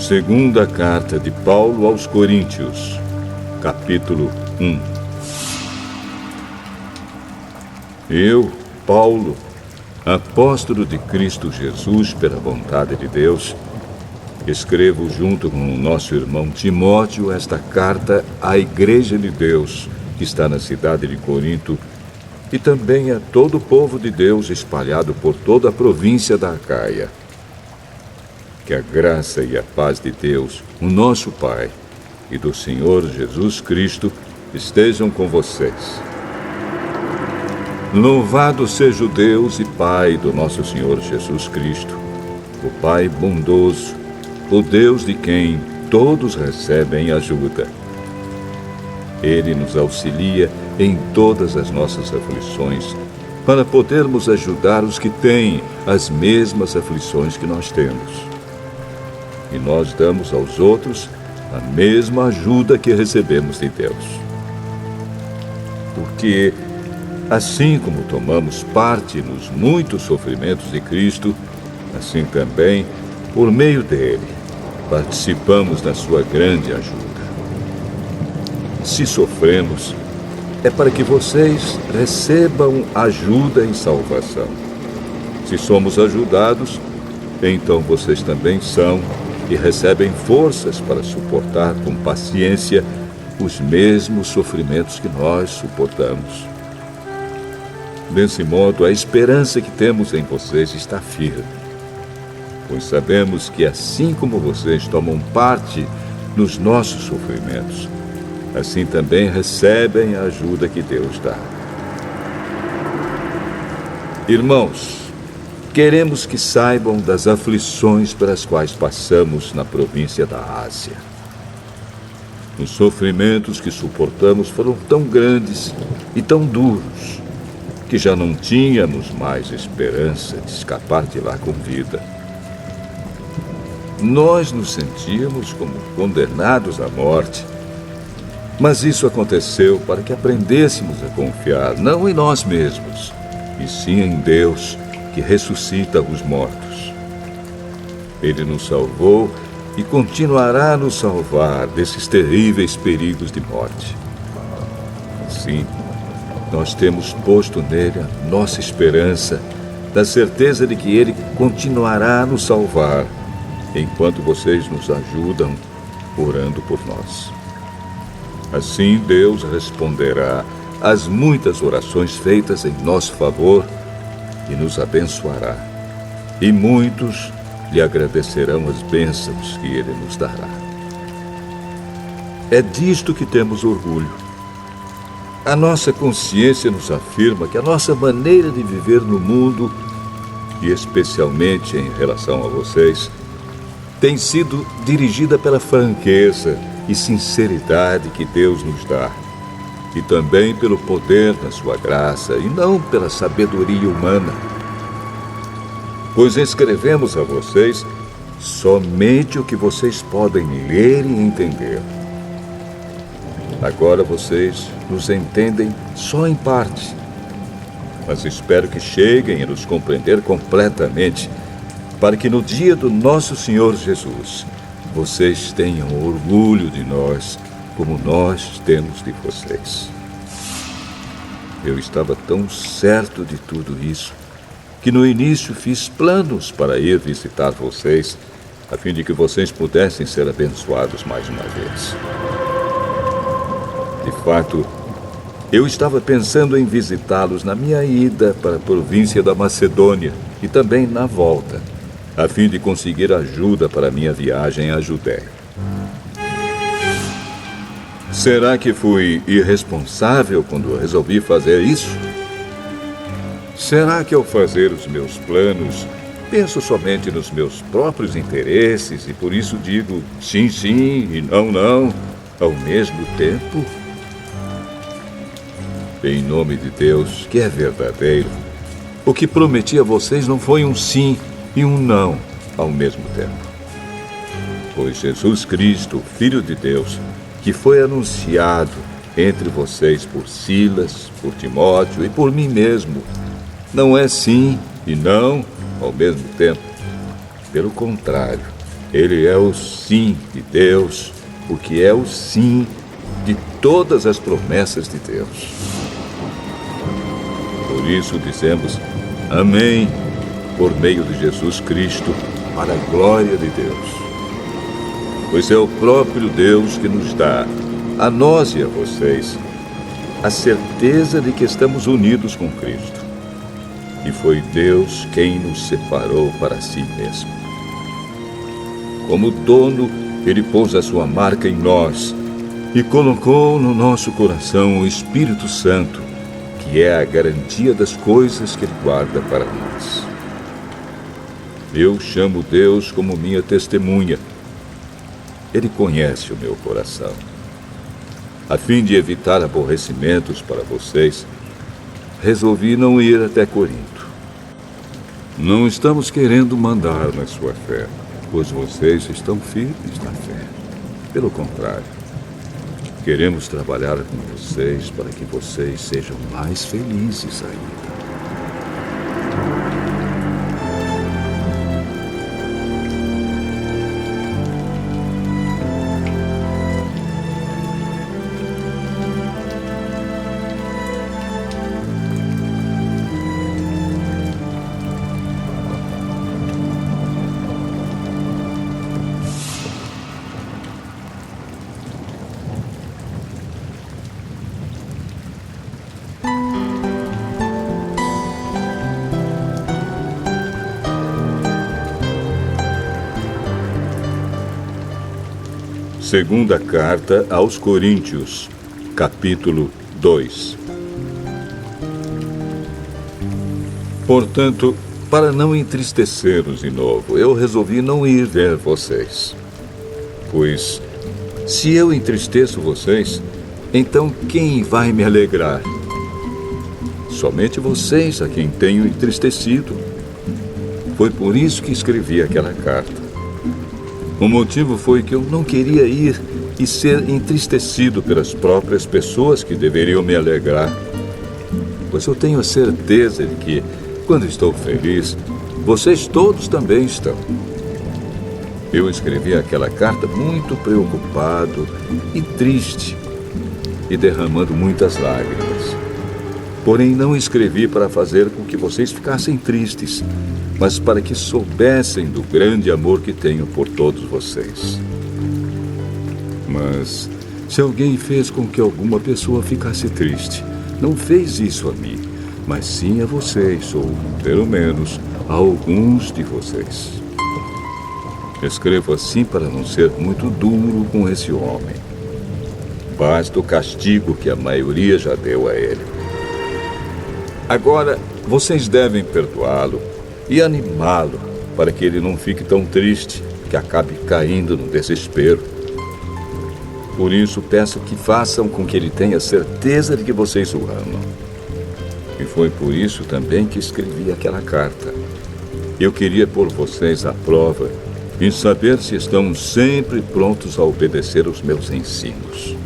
Segunda carta de Paulo aos Coríntios, capítulo 1. Eu, Paulo, apóstolo de Cristo Jesus pela vontade de Deus, escrevo junto com o nosso irmão Timóteo esta carta à Igreja de Deus, que está na cidade de Corinto, e também a todo o povo de Deus espalhado por toda a província da Acaia. Que a graça e a paz de Deus, o nosso Pai, e do Senhor Jesus Cristo estejam com vocês. Louvado seja o Deus e Pai do nosso Senhor Jesus Cristo, o Pai bondoso, o Deus de quem todos recebem ajuda. Ele nos auxilia em todas as nossas aflições, para podermos ajudar os que têm as mesmas aflições que nós temos. E nós damos aos outros a mesma ajuda que recebemos de Deus. Porque, assim como tomamos parte nos muitos sofrimentos de Cristo, assim também, por meio dele, participamos da sua grande ajuda. Se sofremos, é para que vocês recebam ajuda e salvação. Se somos ajudados, então vocês também são e recebem forças para suportar com paciência os mesmos sofrimentos que nós suportamos. Desse modo, a esperança que temos em vocês está firme, pois sabemos que assim como vocês tomam parte nos nossos sofrimentos, assim também recebem a ajuda que Deus dá. Irmãos, queremos que saibam das aflições pelas quais passamos na província da Ásia. Os sofrimentos que suportamos foram tão grandes e tão duros que já não tínhamos mais esperança de escapar de lá com vida. Nós nos sentíamos como condenados à morte, mas isso aconteceu para que aprendêssemos a confiar não em nós mesmos, e sim em Deus, que ressuscita os mortos. Ele nos salvou e continuará a nos salvar desses terríveis perigos de morte. Assim, nós temos posto nele a nossa esperança, da certeza de que ele continuará a nos salvar, enquanto vocês nos ajudam orando por nós. Assim, Deus responderá às muitas orações feitas em nosso favor e nos abençoará, e muitos lhe agradecerão as bênçãos que ele nos dará. É disto que temos orgulho. A nossa consciência nos afirma que a nossa maneira de viver no mundo, e especialmente em relação a vocês, tem sido dirigida pela franqueza e sinceridade que Deus nos dá, e também pelo poder da sua graça, e não pela sabedoria humana. Pois escrevemos a vocês somente o que vocês podem ler e entender. Agora vocês nos entendem só em parte, mas espero que cheguem a nos compreender completamente, para que no dia do nosso Senhor Jesus, vocês tenham orgulho de nós, como nós temos de vocês. Eu estava tão certo de tudo isso, que no início fiz planos para ir visitar vocês, a fim de que vocês pudessem ser abençoados mais uma vez. De fato, eu estava pensando em visitá-los na minha ida para a província da Macedônia e também na volta, a fim de conseguir ajuda para a minha viagem à Judéia. Será que fui irresponsável quando resolvi fazer isso? Será que ao fazer os meus planos, penso somente nos meus próprios interesses e por isso digo sim, sim e não, não, ao mesmo tempo? Em nome de Deus, que é verdadeiro, o que prometi a vocês não foi um sim e um não ao mesmo tempo. Pois Jesus Cristo, Filho de Deus, que foi anunciado entre vocês por Silas, por Timóteo e por mim mesmo, não é sim e não ao mesmo tempo. Pelo contrário, Ele é o sim de Deus, porque é o sim de todas as promessas de Deus. Por isso dizemos amém por meio de Jesus Cristo, para a glória de Deus. Pois é o próprio Deus que nos dá, a nós e a vocês, a certeza de que estamos unidos com Cristo. E foi Deus quem nos separou para si mesmo. Como dono, Ele pôs a sua marca em nós e colocou no nosso coração o Espírito Santo, que é a garantia das coisas que Ele guarda para nós. Eu chamo Deus como minha testemunha. Ele conhece o meu coração. A fim de evitar aborrecimentos para vocês, resolvi não ir até Corinto. Não estamos querendo mandar na sua fé, pois vocês estão firmes na fé. Pelo contrário, queremos trabalhar com vocês para que vocês sejam mais felizes ainda. Segunda Carta aos Coríntios, capítulo 2. Portanto, para não entristecê-los de novo, eu resolvi não ir ver vocês. Pois, se eu entristeço vocês, então quem vai me alegrar? Somente vocês a quem tenho entristecido. Foi por isso que escrevi aquela carta. O motivo foi que eu não queria ir e ser entristecido pelas próprias pessoas que deveriam me alegrar. Pois eu tenho a certeza de que, quando estou feliz, vocês todos também estão. Eu escrevi aquela carta muito preocupado e triste e derramando muitas lágrimas. Porém, não escrevi para fazer com que vocês ficassem tristes, mas para que soubessem do grande amor que tenho por todos vocês. Mas, se alguém fez com que alguma pessoa ficasse triste, não fez isso a mim, mas sim a vocês, ou, pelo menos, a alguns de vocês. Escrevo assim para não ser muito duro com esse homem. Basta o castigo que a maioria já deu a ele. Agora, vocês devem perdoá-lo e animá-lo para que ele não fique tão triste que acabe caindo no desespero. Por isso, peço que façam com que ele tenha certeza de que vocês o amam. E foi por isso também que escrevi aquela carta. Eu queria pôr vocês à prova e saber se estão sempre prontos a obedecer os meus ensinos.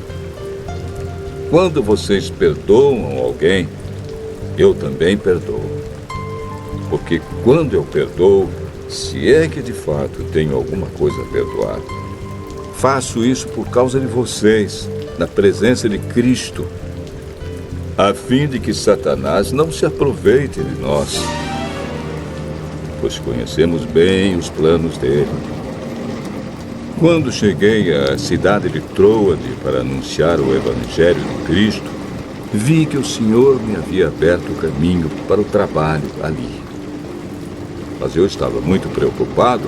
Quando vocês perdoam alguém, eu também perdoo. Porque quando eu perdoo, se é que de fato tenho alguma coisa a perdoar, faço isso por causa de vocês, na presença de Cristo, a fim de que Satanás não se aproveite de nós, pois conhecemos bem os planos dele. Quando cheguei à cidade de Troade para anunciar o Evangelho de Cristo, vi que o Senhor me havia aberto o caminho para o trabalho ali. Mas eu estava muito preocupado,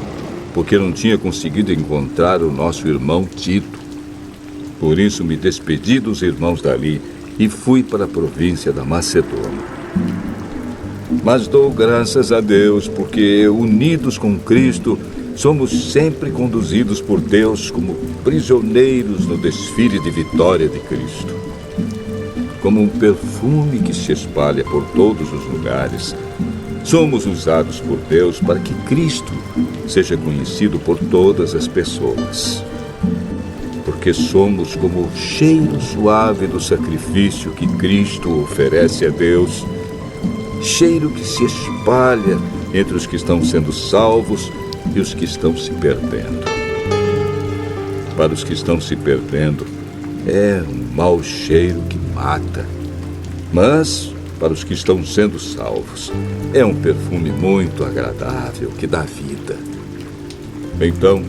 porque não tinha conseguido encontrar o nosso irmão Tito. Por isso me despedi dos irmãos dali e fui para a província da Macedônia. Mas dou graças a Deus, porque unidos com Cristo, somos sempre conduzidos por Deus como prisioneiros no desfile de vitória de Cristo. Como um perfume que se espalha por todos os lugares, somos usados por Deus para que Cristo seja conhecido por todas as pessoas. Porque somos como o cheiro suave do sacrifício que Cristo oferece a Deus, cheiro que se espalha entre os que estão sendo salvos e os que estão se perdendo. Para os que estão se perdendo, é um mau cheiro que mata. Mas, para os que estão sendo salvos, é um perfume muito agradável que dá vida. Então,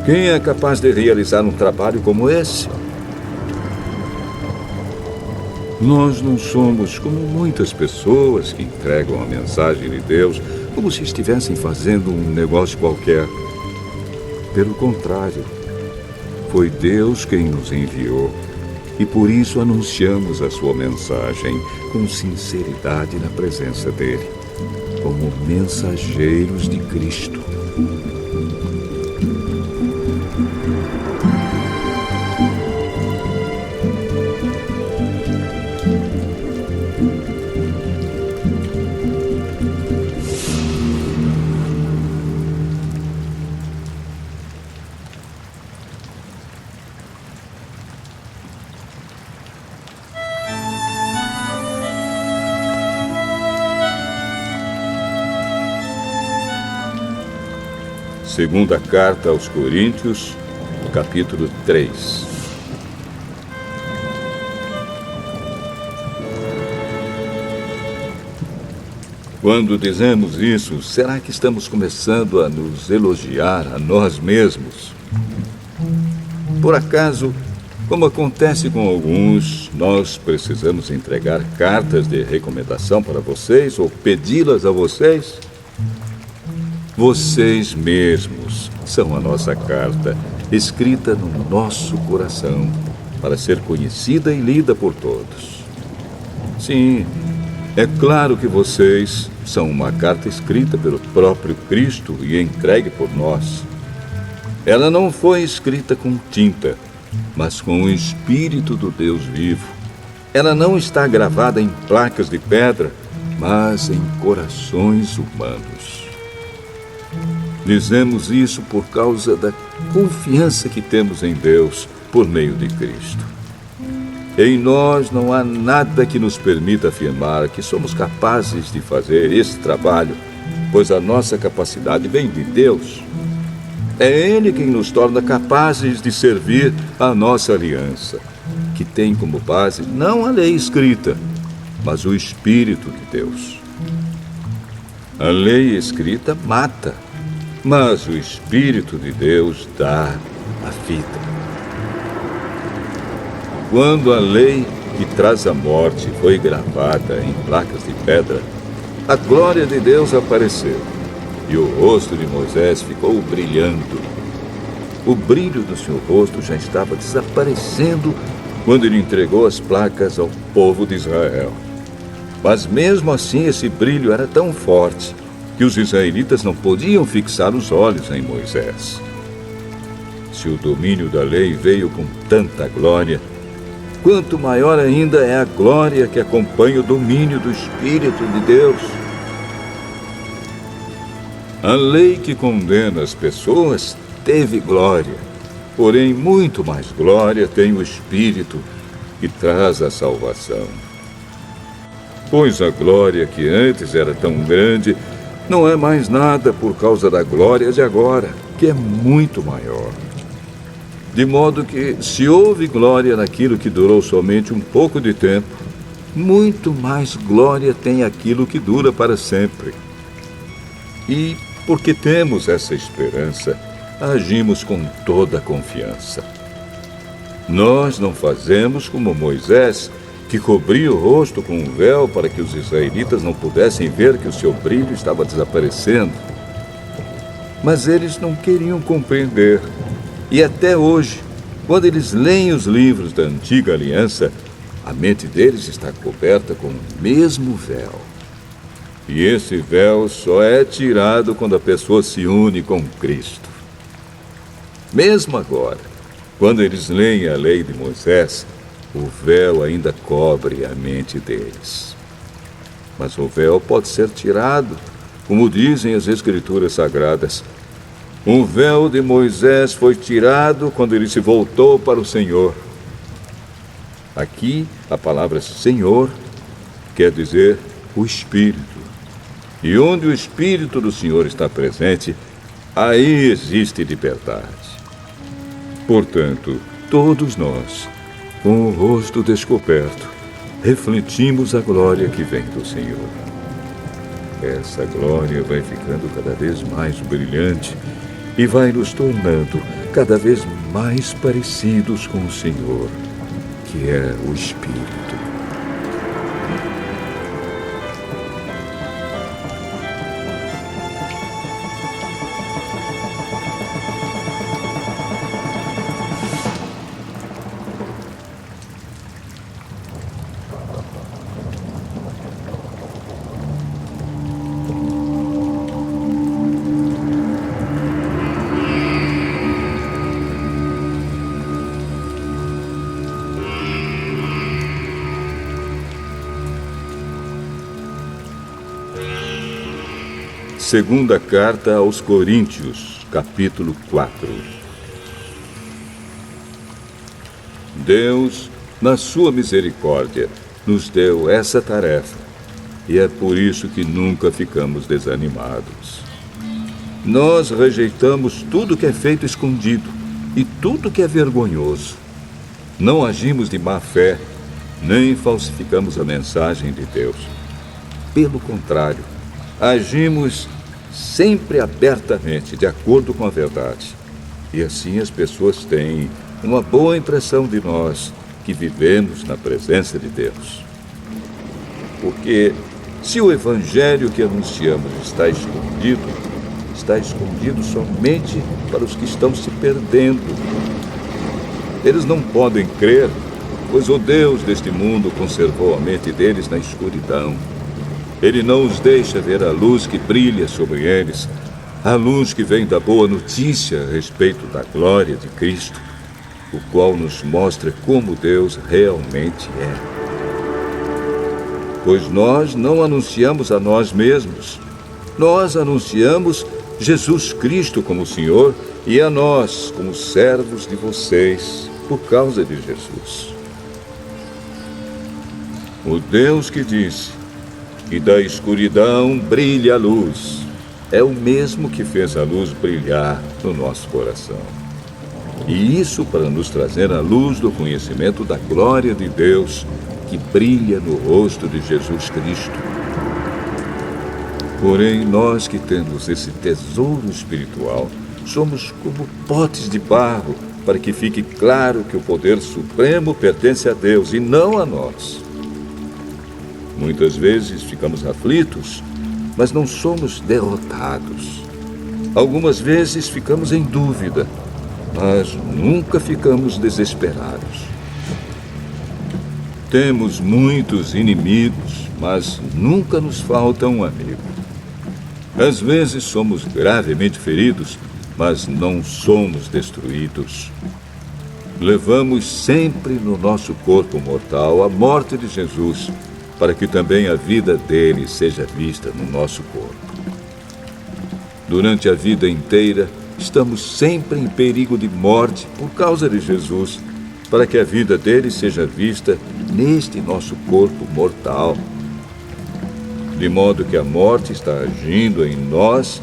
quem é capaz de realizar um trabalho como esse? Nós não somos como muitas pessoas que entregam a mensagem de Deus como se estivessem fazendo um negócio qualquer. Pelo contrário, foi Deus quem nos enviou e por isso anunciamos a sua mensagem com sinceridade na presença dele, como mensageiros de Cristo. Segunda carta aos Coríntios, capítulo 3. Quando dizemos isso, será que estamos começando a nos elogiar a nós mesmos? Por acaso, como acontece com alguns, nós precisamos entregar cartas de recomendação para vocês ou pedi-las a vocês? Vocês mesmos são a nossa carta, escrita no nosso coração, para ser conhecida e lida por todos. Sim, é claro que vocês são uma carta escrita pelo próprio Cristo e entregue por nós. Ela não foi escrita com tinta, mas com o Espírito do Deus vivo. Ela não está gravada em placas de pedra, mas em corações humanos. Dizemos isso por causa da confiança que temos em Deus por meio de Cristo. Em nós não há nada que nos permita afirmar que somos capazes de fazer esse trabalho, pois a nossa capacidade vem de Deus. É Ele quem nos torna capazes de servir a nossa aliança, que tem como base não a lei escrita, mas o Espírito de Deus. A lei escrita mata, mas o Espírito de Deus dá a vida. Quando a lei que traz a morte foi gravada em placas de pedra, a glória de Deus apareceu e o rosto de Moisés ficou brilhando. O brilho do seu rosto já estava desaparecendo quando ele entregou as placas ao povo de Israel. Mas mesmo assim esse brilho era tão forte que os israelitas não podiam fixar os olhos em Moisés. Se o domínio da lei veio com tanta glória, quanto maior ainda é a glória que acompanha o domínio do Espírito de Deus. A lei que condena as pessoas teve glória, porém muito mais glória tem o Espírito que traz a salvação. Pois a glória que antes era tão grande não é mais nada por causa da glória de agora, que é muito maior. De modo que, se houve glória naquilo que durou somente um pouco de tempo, muito mais glória tem aquilo que dura para sempre. E, porque temos essa esperança, agimos com toda a confiança. Nós não fazemos como Moisés, que cobria o rosto com um véu para que os israelitas não pudessem ver que o seu brilho estava desaparecendo. Mas eles não queriam compreender. E até hoje, quando eles leem os livros da antiga aliança, a mente deles está coberta com o mesmo véu. E esse véu só é tirado quando a pessoa se une com Cristo. Mesmo agora, quando eles leem a lei de Moisés, o véu ainda cobre a mente deles. Mas o véu pode ser tirado, como dizem as Escrituras Sagradas. O véu de Moisés foi tirado quando ele se voltou para o Senhor. Aqui, a palavra Senhor quer dizer o Espírito. E onde o Espírito do Senhor está presente, Aí existe liberdade. Portanto, todos nós, com o rosto descoberto, refletimos a glória que vem do Senhor. Essa glória vai ficando cada vez mais brilhante e vai nos tornando cada vez mais parecidos com o Senhor, que é o Espírito. Segunda carta aos Coríntios, capítulo 4. Deus, na sua misericórdia, nos deu essa tarefa, e é por isso que nunca ficamos desanimados. Nós rejeitamos tudo que é feito escondido e tudo que é vergonhoso. Não agimos de má fé, nem falsificamos a mensagem de Deus. Pelo contrário, agimos sempre abertamente, de acordo com a verdade. E assim as pessoas têm uma boa impressão de nós, que vivemos na presença de Deus. Porque se o evangelho que anunciamos está escondido somente para os que estão se perdendo. Eles não podem crer, pois o Deus deste mundo conservou a mente deles na escuridão. Ele não os deixa ver a luz que brilha sobre eles, a luz que vem da boa notícia a respeito da glória de Cristo, o qual nos mostra como Deus realmente é. Pois nós não anunciamos a nós mesmos, nós anunciamos Jesus Cristo como Senhor e a nós como servos de vocês por causa de Jesus. O Deus que disse: "E da escuridão brilha a luz", é o mesmo que fez a luz brilhar no nosso coração. E isso para nos trazer a luz do conhecimento da glória de Deus que brilha no rosto de Jesus Cristo. Porém, nós que temos esse tesouro espiritual, somos como potes de barro, para que fique claro que o poder supremo pertence a Deus e não a nós. Muitas vezes ficamos aflitos, mas não somos derrotados. Algumas vezes ficamos em dúvida, mas nunca ficamos desesperados. Temos muitos inimigos, mas nunca nos falta um amigo. Às vezes somos gravemente feridos, mas não somos destruídos. Levamos sempre no nosso corpo mortal a morte de Jesus, para que também a vida dele seja vista no nosso corpo. Durante a vida inteira, estamos sempre em perigo de morte por causa de Jesus, para que a vida dele seja vista neste nosso corpo mortal. De modo que a morte está agindo em nós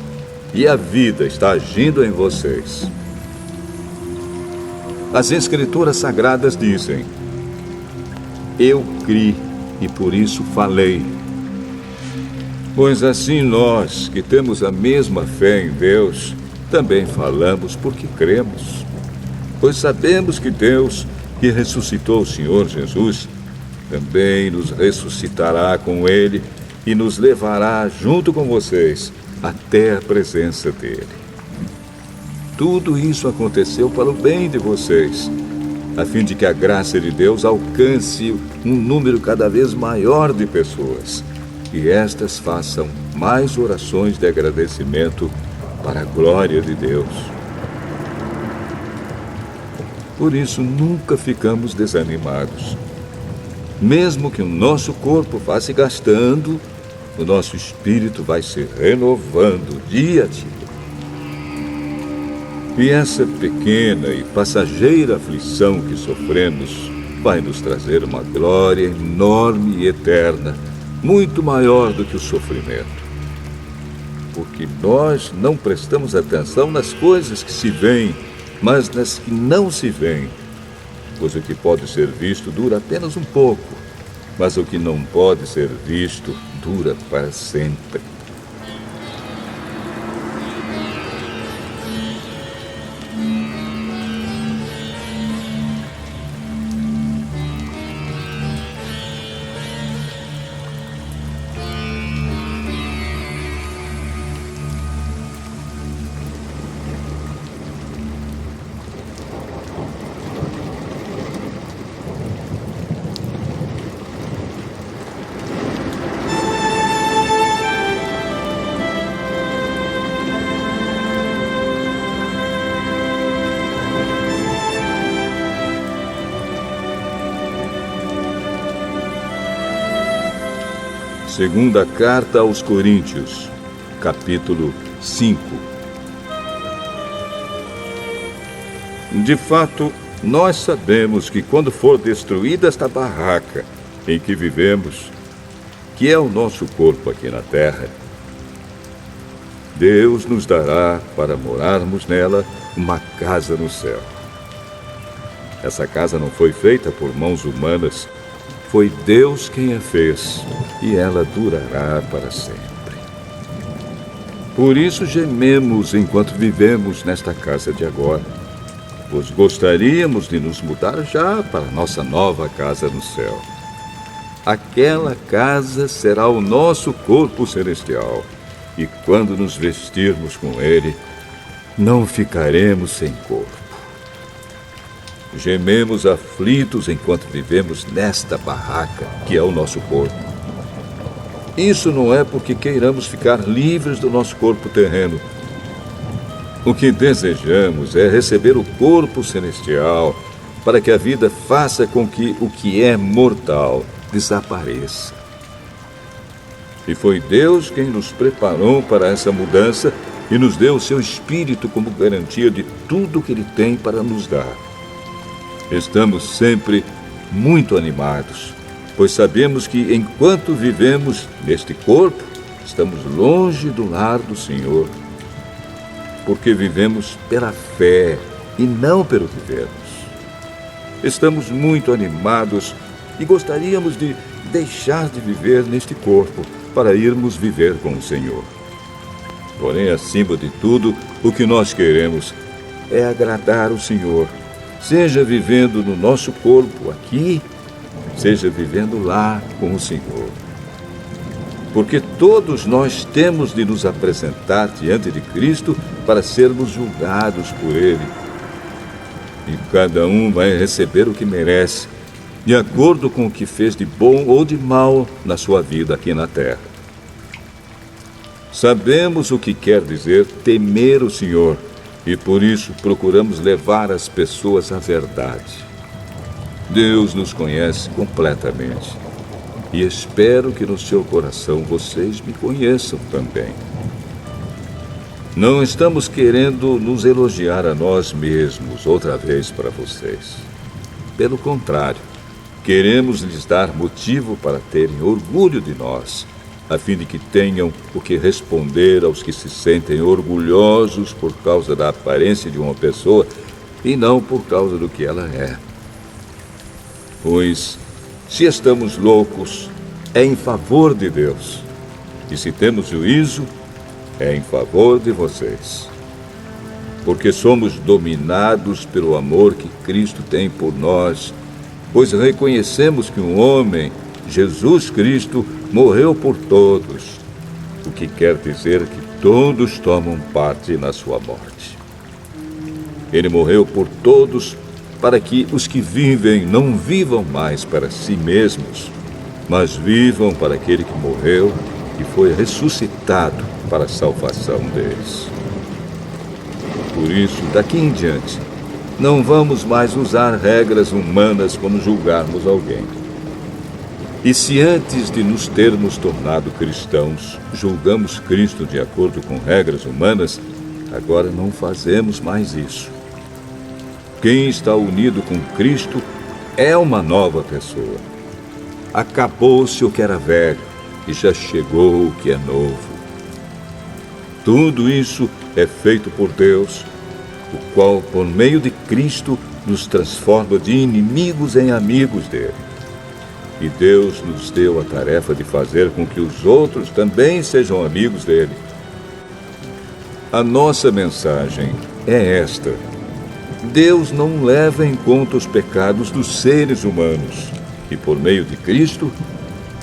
e a vida está agindo em vocês. As Escrituras Sagradas dizem: "Eu criei e por isso falei." Pois assim nós, que temos a mesma fé em Deus, também falamos porque cremos. Pois sabemos que Deus, que ressuscitou o Senhor Jesus, também nos ressuscitará com Ele e nos levará junto com vocês até a presença dEle. Tudo isso aconteceu para o bem de vocês, a fim de que a graça de Deus alcance um número cada vez maior de pessoas, e estas façam mais orações de agradecimento para a glória de Deus. Por isso, nunca ficamos desanimados. Mesmo que o nosso corpo vá se gastando, o nosso espírito vai se renovando dia a dia. E essa pequena e passageira aflição que sofremos vai nos trazer uma glória enorme e eterna, muito maior do que o sofrimento. porque nós não prestamos atenção nas coisas que se veem, mas nas que não se veem. Pois o que pode ser visto dura apenas um pouco, mas o que não pode ser visto dura para sempre. Segunda Carta aos Coríntios, capítulo 5. De fato, nós sabemos que quando for destruída esta barraca em que vivemos, que é o nosso corpo aqui na terra, Deus nos dará para morarmos nela uma casa no céu. Essa casa não foi feita por mãos humanas, foi Deus quem a fez, e ela durará para sempre. Por isso gememos enquanto vivemos nesta casa de agora, pois gostaríamos de nos mudar já para nossa nova casa no céu. Aquela casa será o nosso corpo celestial, e quando nos vestirmos com ele, não ficaremos sem corpo. Gememos aflitos enquanto vivemos nesta barraca, que é o nosso corpo. Isso não é porque queiramos ficar livres do nosso corpo terreno. O que desejamos é receber o corpo celestial, para que a vida faça com que o que é mortal desapareça. E foi Deus quem nos preparou para essa mudança e nos deu o seu Espírito como garantia de tudo o que Ele tem para nos dar. Estamos sempre muito animados, pois sabemos que enquanto vivemos neste corpo, estamos longe do lar do Senhor, porque vivemos pela fé e não pelo que vemos. Estamos muito animados e gostaríamos de deixar de viver neste corpo para irmos viver com o Senhor. Porém, acima de tudo, o que nós queremos é agradar o Senhor, seja vivendo no nosso corpo aqui, seja vivendo lá com o Senhor. Porque todos nós temos de nos apresentar diante de Cristo para sermos julgados por Ele. E cada um vai receber o que merece, de acordo com o que fez de bom ou de mal na sua vida aqui na terra. Sabemos o que quer dizer temer o Senhor, e por isso procuramos levar as pessoas à verdade. Deus nos conhece completamente, e espero que no seu coração vocês me conheçam também. Não estamos querendo nos elogiar a nós mesmos outra vez para vocês. Pelo contrário, queremos lhes dar motivo para terem orgulho de nós, a fim de que tenham o que responder aos que se sentem orgulhosos por causa da aparência de uma pessoa e não por causa do que ela é. Pois, se estamos loucos, é em favor de Deus, e se temos juízo, é em favor de vocês. Porque somos dominados pelo amor que Cristo tem por nós, pois reconhecemos que um homem, Jesus Cristo, morreu por todos, o que quer dizer que todos tomam parte na sua morte. Ele morreu por todos para que os que vivem não vivam mais para si mesmos, mas vivam para aquele que morreu e foi ressuscitado para a salvação deles. Por isso, daqui em diante, não vamos mais usar regras humanas quando julgarmos alguém. E se antes de nos termos tornado cristãos, julgamos Cristo de acordo com regras humanas, agora não fazemos mais isso. Quem está unido com Cristo é uma nova pessoa. Acabou-se o que era velho e já chegou o que é novo. Tudo isso é feito por Deus, o qual, por meio de Cristo, nos transforma de inimigos em amigos dele. E Deus nos deu a tarefa de fazer com que os outros também sejam amigos dele. A nossa mensagem é esta: Deus não leva em conta os pecados dos seres humanos, e por meio de Cristo,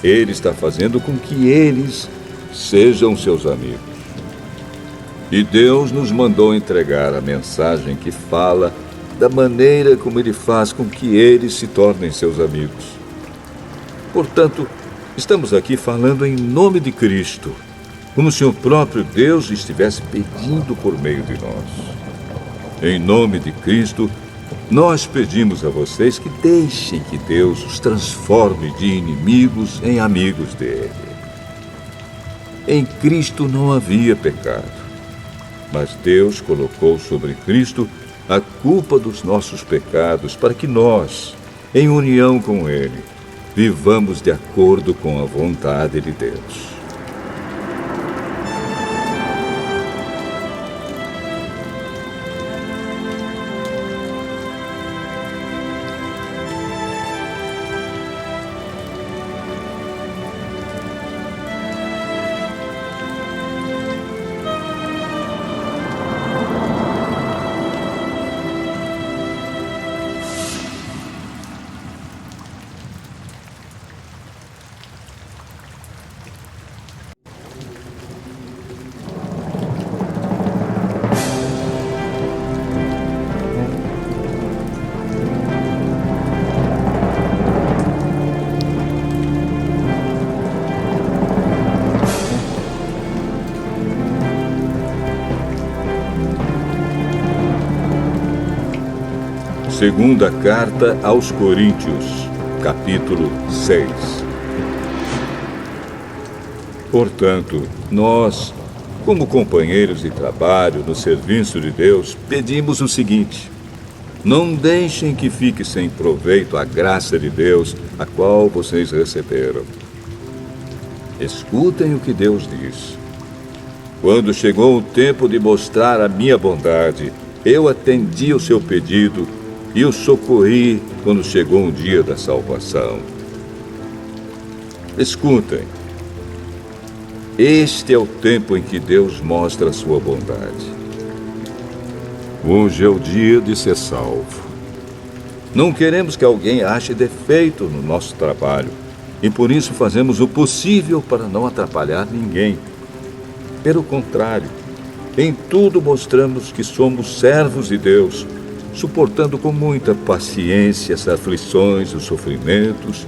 Ele está fazendo com que eles sejam seus amigos. E Deus nos mandou entregar a mensagem que fala da maneira como Ele faz com que eles se tornem seus amigos. Portanto, estamos aqui falando em nome de Cristo, como se o próprio Deus estivesse pedindo por meio de nós. Em nome de Cristo, nós pedimos a vocês que deixem que Deus os transforme de inimigos em amigos dele. Em Cristo não havia pecado, mas Deus colocou sobre Cristo a culpa dos nossos pecados para que nós, em união com Ele, vivamos de acordo com a vontade de Deus. Segunda Carta aos Coríntios, capítulo 6. Portanto, nós, como companheiros de trabalho no serviço de Deus, pedimos o seguinte: não deixem que fique sem proveito a graça de Deus, a qual vocês receberam. Escutem o que Deus diz. Quando chegou o tempo de mostrar a minha bondade, eu atendi o seu pedido e o socorri quando chegou o dia da salvação. Escutem. Este é o tempo em que Deus mostra a sua bondade. Hoje é o dia de ser salvo. Não queremos que alguém ache defeito no nosso trabalho, e por isso fazemos o possível para não atrapalhar ninguém. Pelo contrário, em tudo mostramos que somos servos de Deus, suportando com muita paciência as aflições, os sofrimentos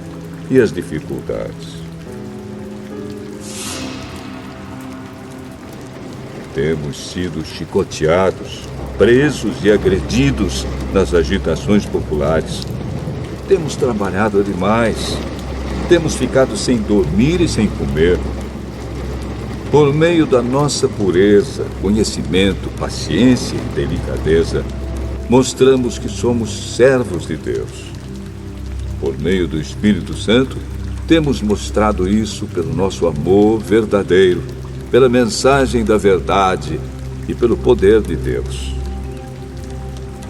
e as dificuldades. Temos sido chicoteados, presos e agredidos nas agitações populares. Temos trabalhado demais. Temos ficado sem dormir e sem comer. Por meio da nossa pureza, conhecimento, paciência e delicadeza, mostramos que somos servos de Deus. Por meio do Espírito Santo, temos mostrado isso pelo nosso amor verdadeiro, pela mensagem da verdade e pelo poder de Deus.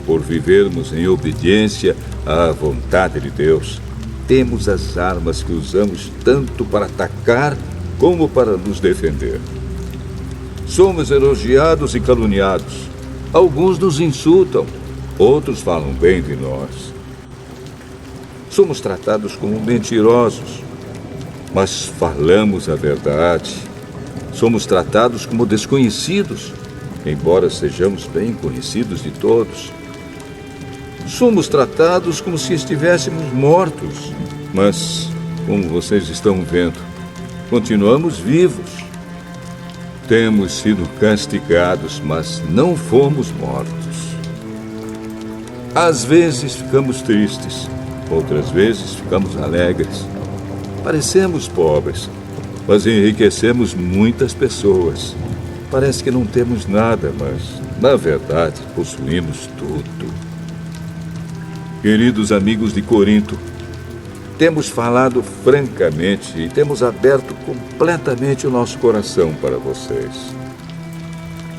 Por vivermos em obediência à vontade de Deus, temos as armas que usamos tanto para atacar como para nos defender. Somos elogiados e caluniados. Alguns nos insultam, outros falam bem de nós. Somos tratados como mentirosos, mas falamos a verdade. Somos tratados como desconhecidos, embora sejamos bem conhecidos de todos. Somos tratados como se estivéssemos mortos, mas, como vocês estão vendo, continuamos vivos. Temos sido castigados, mas não fomos mortos. Às vezes ficamos tristes, outras vezes ficamos alegres. Parecemos pobres, mas enriquecemos muitas pessoas. Parece que não temos nada, mas, na verdade, possuímos tudo. Queridos amigos de Corinto, temos falado francamente e temos aberto completamente o nosso coração para vocês.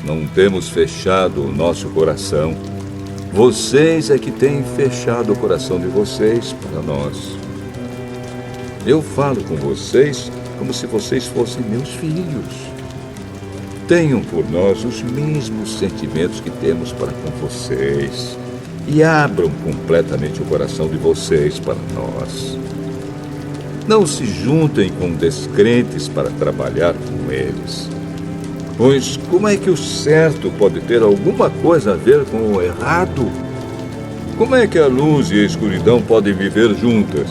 não temos fechado o nosso coração. Vocês é que têm fechado o coração de vocês para nós. Eu falo com vocês como se vocês fossem meus filhos. Tenham por nós os mesmos sentimentos que temos para com vocês e abram completamente o coração de vocês para nós. Não se juntem com descrentes para trabalhar com eles. Pois como é que o certo pode ter alguma coisa a ver com o errado? Como é que a luz e a escuridão podem viver juntas?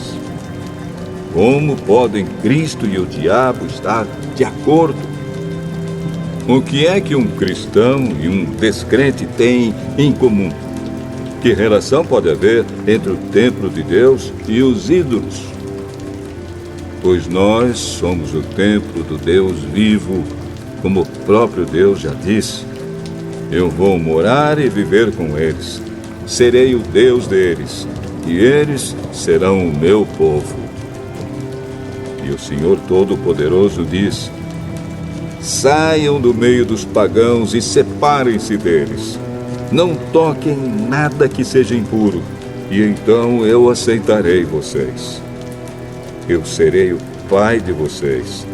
Como podem Cristo e o diabo estar de acordo? O que é que um cristão e um descrente têm em comum? Que relação pode haver entre o templo de Deus e os ídolos? Pois nós somos o templo do Deus vivo, como o próprio Deus já disse. Eu vou morar e viver com eles. Serei o Deus deles, e eles serão o meu povo. E o Senhor Todo-Poderoso diz: saiam do meio dos pagãos e separem-se deles. Não toquem em nada que seja impuro, e então eu aceitarei vocês. Eu serei o pai de vocês,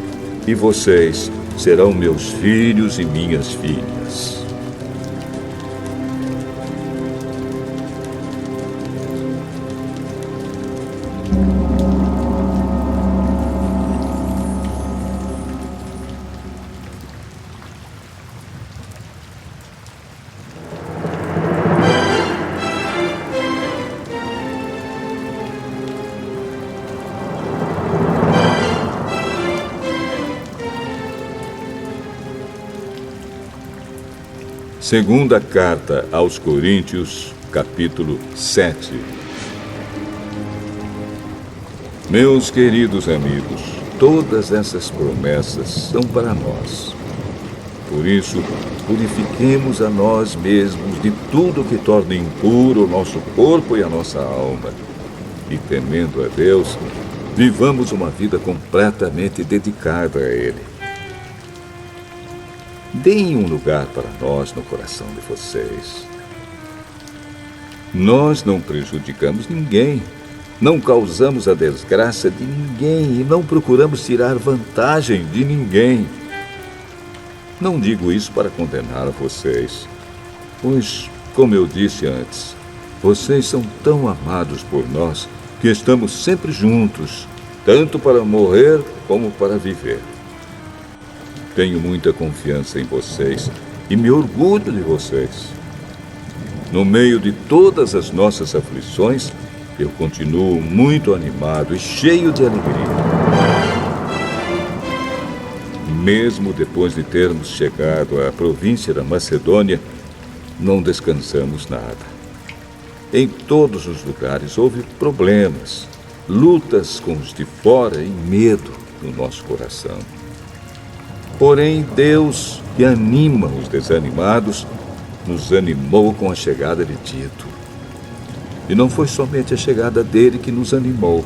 e vocês serão meus filhos e minhas filhas. Segunda carta aos Coríntios, capítulo 7. Meus queridos amigos, todas essas promessas são para nós. Por isso, purifiquemos a nós mesmos de tudo que torne impuro o nosso corpo e a nossa alma. E, temendo a Deus, vivamos uma vida completamente dedicada a Ele. Deem um lugar para nós no coração de vocês. Nós não prejudicamos ninguém, não causamos a desgraça de ninguém e não procuramos tirar vantagem de ninguém. Não digo isso para condenar vocês, pois, como eu disse antes, vocês são tão amados por nós que estamos sempre juntos, tanto para morrer como para viver. Tenho muita confiança em vocês e me orgulho de vocês. No meio de todas as nossas aflições, eu continuo muito animado e cheio de alegria. Mesmo depois de termos chegado à província da Macedônia, não descansamos nada. Em todos os lugares houve problemas, lutas com os de fora e medo no nosso coração. Porém, Deus, que anima os desanimados, nos animou com a chegada de Tito. E não foi somente a chegada dele que nos animou,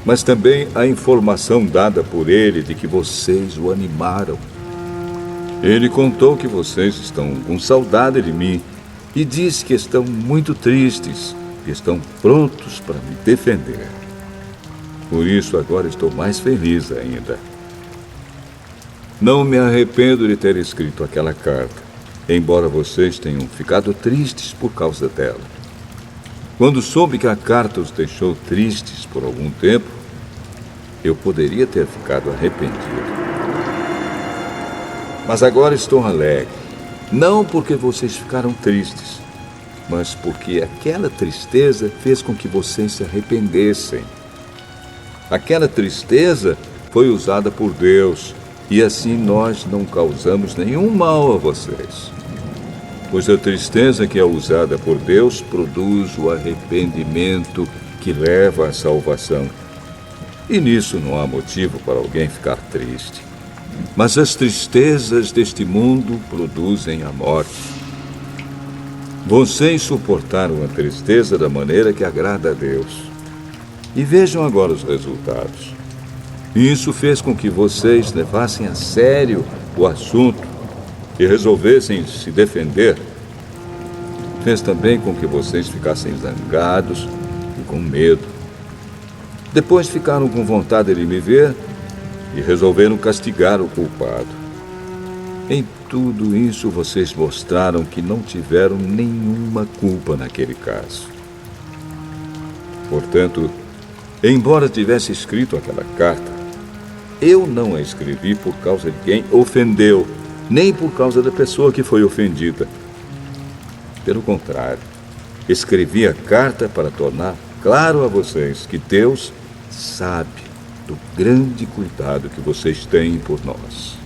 mas também a informação dada por ele de que vocês o animaram. Ele contou que vocês estão com saudade de mim e disse que estão muito tristes e estão prontos para me defender. Por isso, agora estou mais feliz ainda. Não me arrependo de ter escrito aquela carta, embora vocês tenham ficado tristes por causa dela. Quando soube que a carta os deixou tristes por algum tempo, eu poderia ter ficado arrependido. Mas agora estou alegre, não porque vocês ficaram tristes, mas porque aquela tristeza fez com que vocês se arrependessem. Aquela tristeza foi usada por Deus, e assim nós não causamos nenhum mal a vocês. Pois a tristeza que é usada por Deus produz o arrependimento que leva à salvação. E nisso não há motivo para alguém ficar triste. Mas as tristezas deste mundo produzem a morte. Vocês suportaram a tristeza da maneira que agrada a Deus. E vejam agora os resultados. Isso fez com que vocês levassem a sério o assunto e resolvessem se defender, fez também com que vocês ficassem zangados e com medo. Depois ficaram com vontade de me ver e resolveram castigar o culpado. Em tudo isso, vocês mostraram que não tiveram nenhuma culpa naquele caso. Portanto, embora tivesse escrito aquela carta, eu não a escrevi por causa de quem ofendeu, nem por causa da pessoa que foi ofendida. Pelo contrário, escrevi a carta para tornar claro a vocês que Deus sabe do grande cuidado que vocês têm por nós.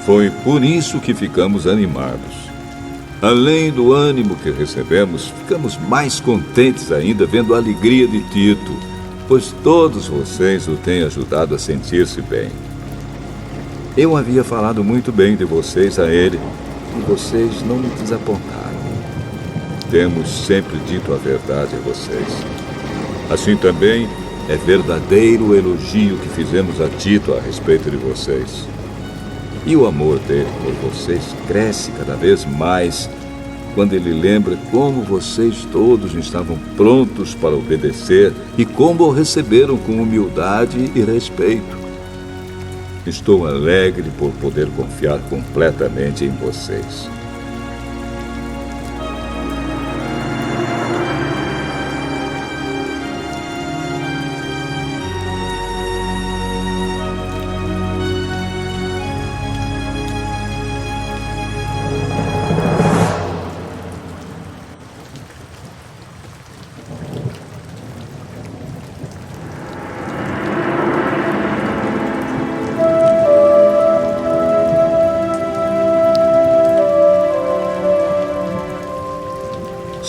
Foi por isso que ficamos animados. Além do ânimo que recebemos, ficamos mais contentes ainda vendo a alegria de Tito, pois todos vocês o têm ajudado a sentir-se bem. Eu havia falado muito bem de vocês a ele, e vocês não me desapontaram. Temos sempre dito a verdade a vocês. Assim também é verdadeiro o elogio que fizemos a Tito a respeito de vocês. E o amor dele por vocês cresce cada vez mais quando ele lembra como vocês todos estavam prontos para obedecer e como o receberam com humildade e respeito. Estou alegre por poder confiar completamente em vocês.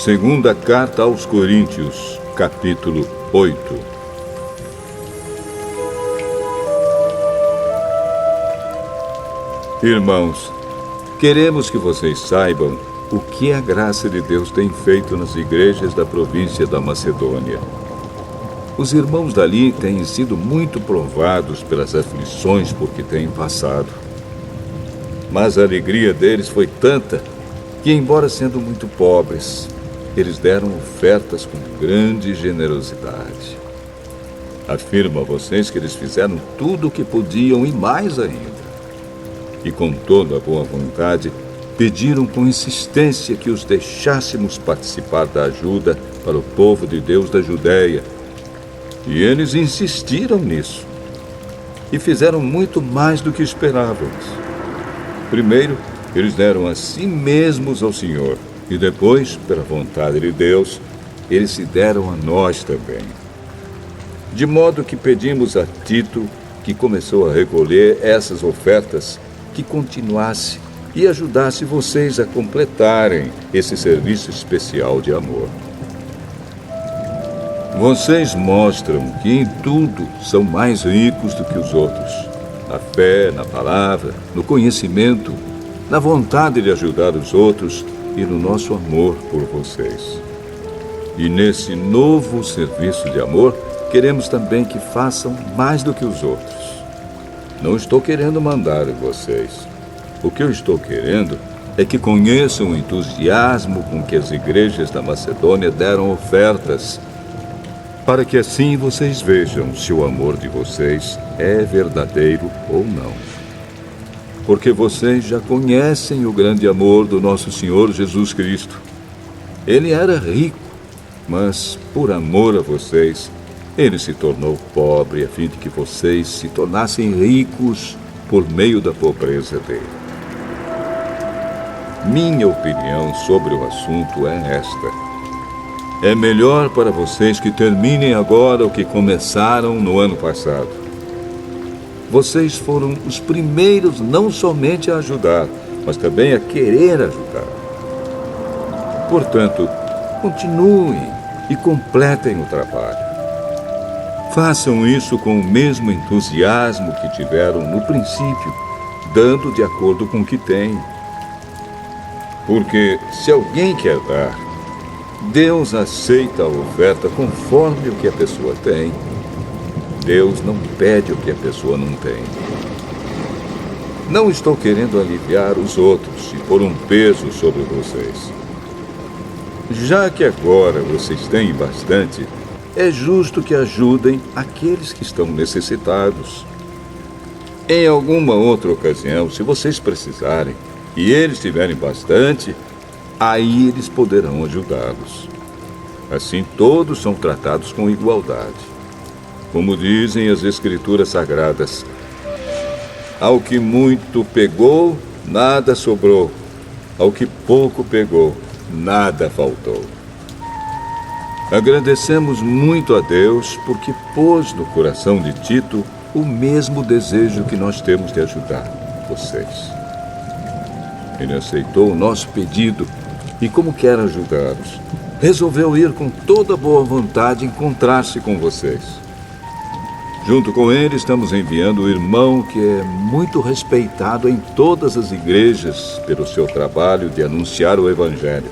Segunda Carta aos Coríntios, capítulo 8. Irmãos, queremos que vocês saibam o que a graça de Deus tem feito nas igrejas da província da Macedônia. Os irmãos dali têm sido muito provados pelas aflições por que têm passado. Mas a alegria deles foi tanta que, embora sendo muito pobres, eles deram ofertas com grande generosidade. Afirmo a vocês que eles fizeram tudo o que podiam e mais ainda. E com toda a boa vontade, pediram com insistência que os deixássemos participar da ajuda para o povo de Deus da Judéia. E eles insistiram nisso. E fizeram muito mais do que esperávamos. Primeiro, eles deram a si mesmos ao Senhor. E depois, pela vontade de Deus, eles se deram a nós também. De modo que pedimos a Tito, que começou a recolher essas ofertas, que continuasse e ajudasse vocês a completarem esse serviço especial de amor. Vocês mostram que em tudo são mais ricos do que os outros. Na fé, na palavra, no conhecimento, na vontade de ajudar os outros e no nosso amor por vocês. E nesse novo serviço de amor, queremos também que façam mais do que os outros. Não estou querendo mandar em vocês. O que eu estou querendo é que conheçam o entusiasmo com que as igrejas da Macedônia deram ofertas, para que assim vocês vejam se o amor de vocês é verdadeiro ou não. Porque vocês já conhecem o grande amor do nosso Senhor Jesus Cristo. Ele era rico, mas por amor a vocês, ele se tornou pobre a fim de que vocês se tornassem ricos por meio da pobreza dele. Minha opinião sobre o assunto é esta. É melhor para vocês que terminem agora o que começaram no ano passado. Vocês foram os primeiros não somente a ajudar, mas também a querer ajudar. Portanto, continuem e completem o trabalho. Façam isso com o mesmo entusiasmo que tiveram no princípio, dando de acordo com o que têm. Porque se alguém quer dar, Deus aceita a oferta conforme o que a pessoa tem. Deus não pede o que a pessoa não tem. Não estou querendo aliviar os outros e pôr um peso sobre vocês. Já que agora vocês têm bastante, é justo que ajudem aqueles que estão necessitados. Em alguma outra ocasião, se vocês precisarem e eles tiverem bastante, aí eles poderão ajudá-los. Assim todos são tratados com igualdade. Como dizem as Escrituras Sagradas, ao que muito pegou, nada sobrou. Ao que pouco pegou, nada faltou. Agradecemos muito a Deus porque pôs no coração de Tito o mesmo desejo que nós temos de ajudar vocês. Ele aceitou o nosso pedido e, como quer ajudá-los, resolveu ir com toda boa vontade encontrar-se com vocês. Junto com ele, estamos enviando o irmão que é muito respeitado em todas as igrejas pelo seu trabalho de anunciar o Evangelho.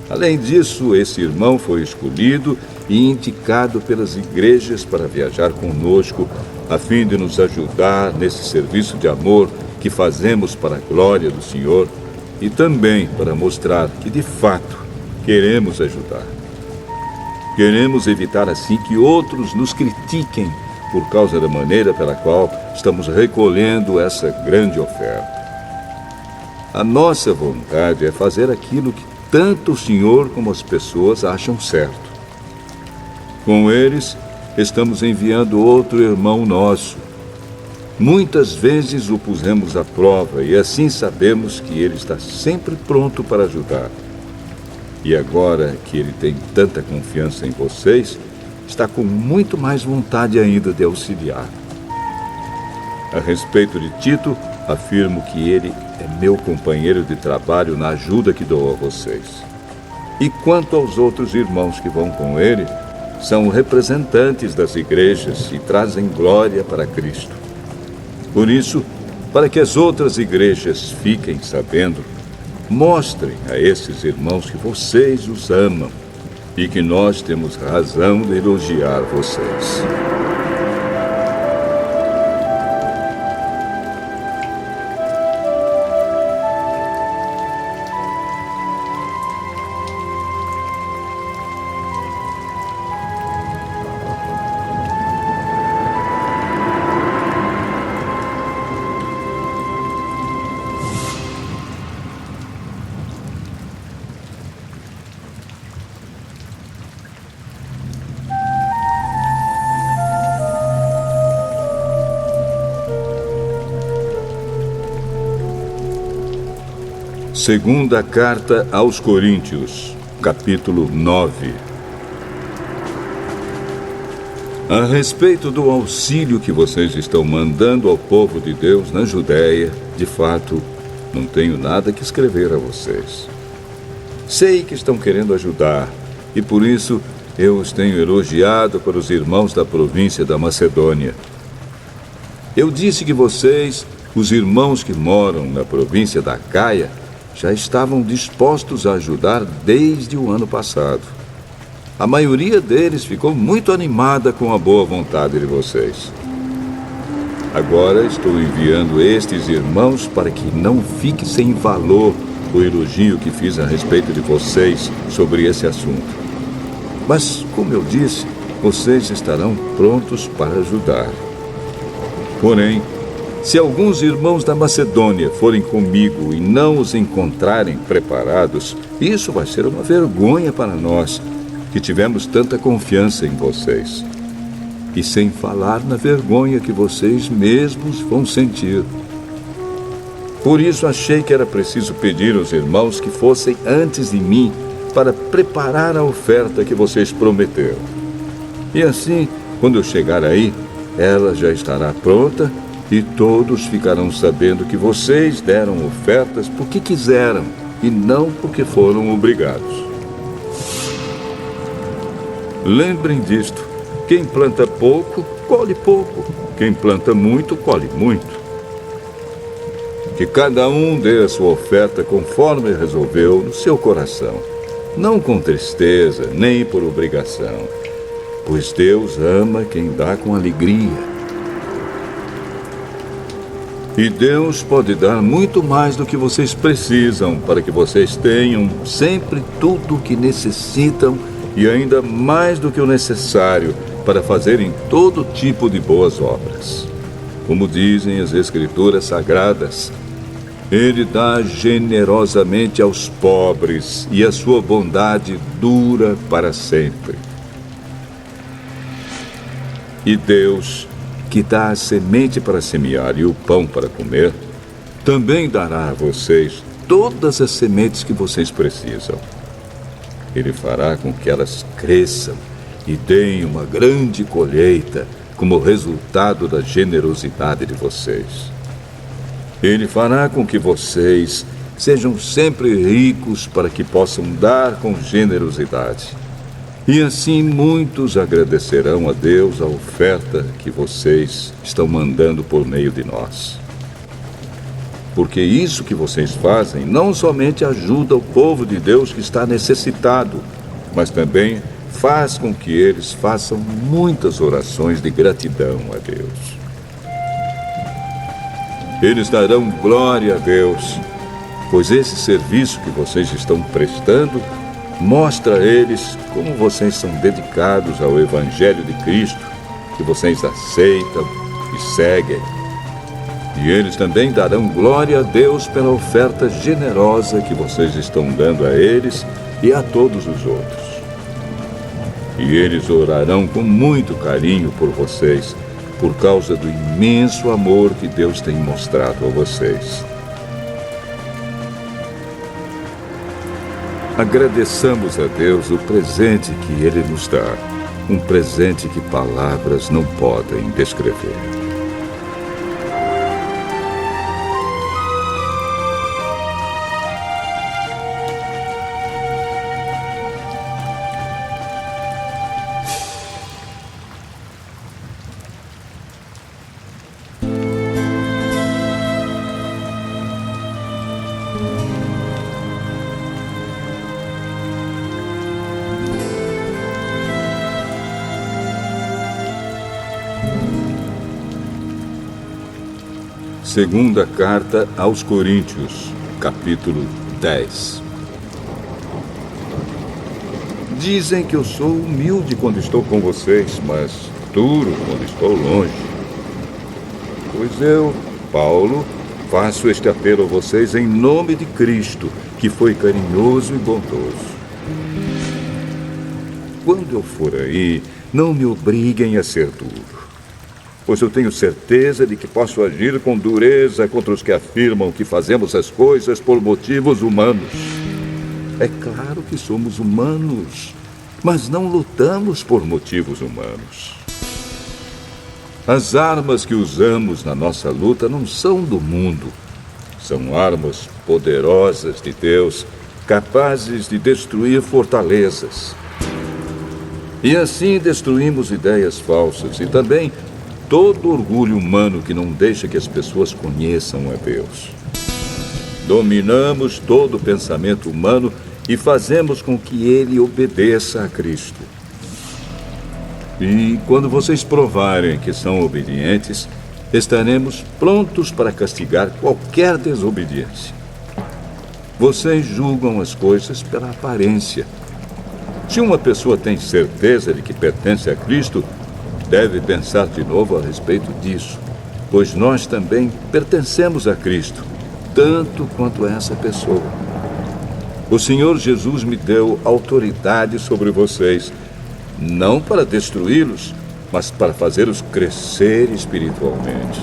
Além disso, esse irmão foi escolhido e indicado pelas igrejas para viajar conosco, a fim de nos ajudar nesse serviço de amor que fazemos para a glória do Senhor e também para mostrar que, de fato, queremos ajudar. Queremos evitar assim que outros nos critiquem por causa da maneira pela qual estamos recolhendo essa grande oferta. A nossa vontade é fazer aquilo que tanto o Senhor como as pessoas acham certo. Com eles, estamos enviando outro irmão nosso. Muitas vezes o pusemos à prova e assim sabemos que ele está sempre pronto para ajudar. E agora que ele tem tanta confiança em vocês, está com muito mais vontade ainda de auxiliar. A respeito de Tito, afirmo que ele é meu companheiro de trabalho na ajuda que dou a vocês. E quanto aos outros irmãos que vão com ele, são representantes das igrejas e trazem glória para Cristo. Por isso, para que as outras igrejas fiquem sabendo, mostrem a esses irmãos que vocês os amam e que nós temos razão de elogiar vocês. Segunda Carta aos Coríntios, capítulo 9. A respeito do auxílio que vocês estão mandando ao povo de Deus na Judéia, de fato, não tenho nada que escrever a vocês. Sei que estão querendo ajudar, e por isso eu os tenho elogiado para os irmãos da província da Macedônia. Eu disse que vocês, os irmãos que moram na província da Caia, já estavam dispostos a ajudar desde o ano passado. A maioria deles ficou muito animada com a boa vontade de vocês. Agora estou enviando estes irmãos para que não fique sem valor o elogio que fiz a respeito de vocês sobre esse assunto. Mas, como eu disse, vocês estarão prontos para ajudar. Porém, se alguns irmãos da Macedônia forem comigo e não os encontrarem preparados, isso vai ser uma vergonha para nós, que tivemos tanta confiança em vocês. E sem falar na vergonha que vocês mesmos vão sentir. Por isso achei que era preciso pedir aos irmãos que fossem antes de mim para preparar a oferta que vocês prometeram. E assim, quando eu chegar aí, ela já estará pronta e todos ficarão sabendo que vocês deram ofertas porque quiseram e não porque foram obrigados. Lembrem disto: quem planta pouco, colhe pouco. Quem planta muito, colhe muito. Que cada um dê a sua oferta conforme resolveu no seu coração, não com tristeza, nem por obrigação, pois Deus ama quem dá com alegria. E Deus pode dar muito mais do que vocês precisam para que vocês tenham sempre tudo o que necessitam e ainda mais do que o necessário para fazerem todo tipo de boas obras. Como dizem as Escrituras Sagradas, Ele dá generosamente aos pobres e a sua bondade dura para sempre. E Deus, que dá a semente para semear e o pão para comer, também dará a vocês todas as sementes que vocês precisam. Ele fará com que elas cresçam e deem uma grande colheita como resultado da generosidade de vocês. Ele fará com que vocês sejam sempre ricos para que possam dar com generosidade. E assim muitos agradecerão a Deus a oferta que vocês estão mandando por meio de nós. Porque isso que vocês fazem não somente ajuda o povo de Deus que está necessitado, mas também faz com que eles façam muitas orações de gratidão a Deus. Eles darão glória a Deus, pois esse serviço que vocês estão prestando mostra a eles como vocês são dedicados ao Evangelho de Cristo, que vocês aceitam e seguem. E eles também darão glória a Deus pela oferta generosa que vocês estão dando a eles e a todos os outros. E eles orarão com muito carinho por vocês, por causa do imenso amor que Deus tem mostrado a vocês. Agradeçamos a Deus o presente que Ele nos dá, um presente que palavras não podem descrever. Segunda Carta aos Coríntios, capítulo 10. Dizem que eu sou humilde quando estou com vocês, mas duro quando estou longe. Pois eu, Paulo, faço este apelo a vocês em nome de Cristo, que foi carinhoso e bondoso. Quando eu for aí, não me obriguem a ser duro, pois eu tenho certeza de que posso agir com dureza contra os que afirmam que fazemos as coisas por motivos humanos. É claro que somos humanos, mas não lutamos por motivos humanos. As armas que usamos na nossa luta não são do mundo. São armas poderosas de Deus, capazes de destruir fortalezas. E assim destruímos ideias falsas e também todo orgulho humano que não deixa que as pessoas conheçam a Deus. Dominamos todo o pensamento humano e fazemos com que ele obedeça a Cristo. E quando vocês provarem que são obedientes, estaremos prontos para castigar qualquer desobediência. Vocês julgam as coisas pela aparência. Se uma pessoa tem certeza de que pertence a Cristo, deve pensar de novo a respeito disso, pois nós também pertencemos a Cristo, tanto quanto essa pessoa. O Senhor Jesus me deu autoridade sobre vocês, não para destruí-los, mas para fazê-los crescer espiritualmente.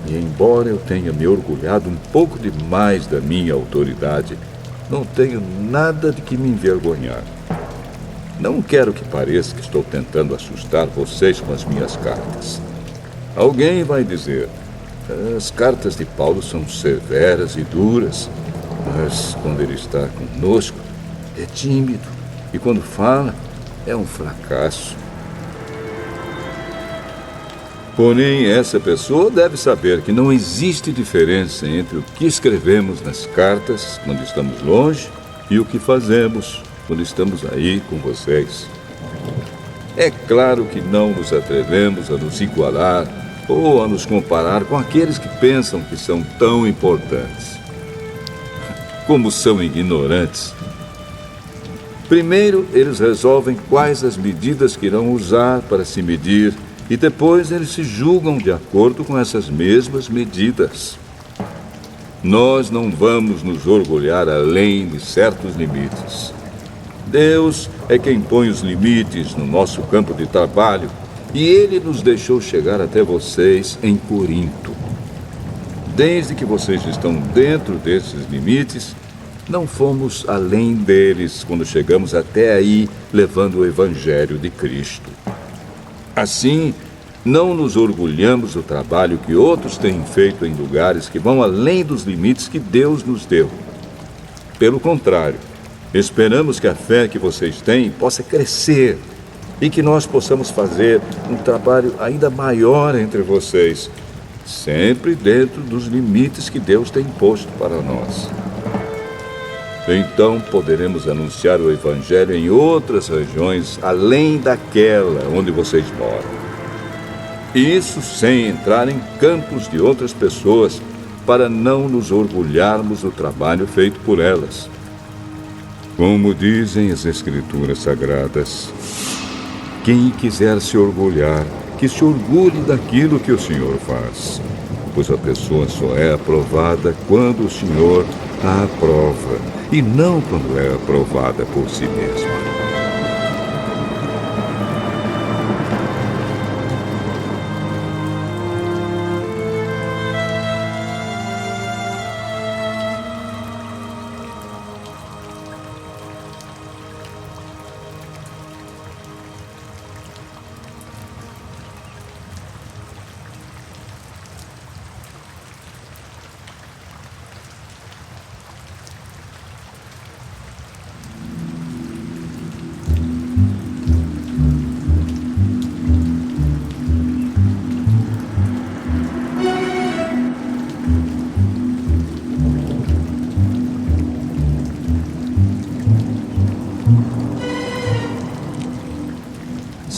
E embora eu tenha me orgulhado um pouco demais da minha autoridade, não tenho nada de que me envergonhar. Não quero que pareça que estou tentando assustar vocês com as minhas cartas. Alguém vai dizer, as cartas de Paulo são severas e duras, mas quando ele está conosco, é tímido, e quando fala, é um fracasso. Porém, essa pessoa deve saber que não existe diferença entre o que escrevemos nas cartas quando estamos longe e o que fazemos quando estamos aí com vocês. É claro que não nos atrevemos a nos igualar ou a nos comparar com aqueles que pensam que são tão importantes. Como são ignorantes. Primeiro, eles resolvem quais as medidas que irão usar para se medir e depois eles se julgam de acordo com essas mesmas medidas. Nós não vamos nos orgulhar além de certos limites. Deus é quem põe os limites no nosso campo de trabalho e Ele nos deixou chegar até vocês em Corinto. Desde que vocês estão dentro desses limites, não fomos além deles quando chegamos até aí levando o Evangelho de Cristo. Assim, não nos orgulhamos do trabalho que outros têm feito em lugares que vão além dos limites que Deus nos deu. Pelo contrário, esperamos que a fé que vocês têm possa crescer e que nós possamos fazer um trabalho ainda maior entre vocês, sempre dentro dos limites que Deus tem posto para nós. Então poderemos anunciar o Evangelho em outras regiões além daquela onde vocês moram. Isso sem entrar em campos de outras pessoas, para não nos orgulharmos do trabalho feito por elas. Como dizem as Escrituras Sagradas, quem quiser se orgulhar, que se orgulhe daquilo que o Senhor faz, pois a pessoa só é aprovada quando o Senhor a aprova, e não quando é aprovada por si mesma.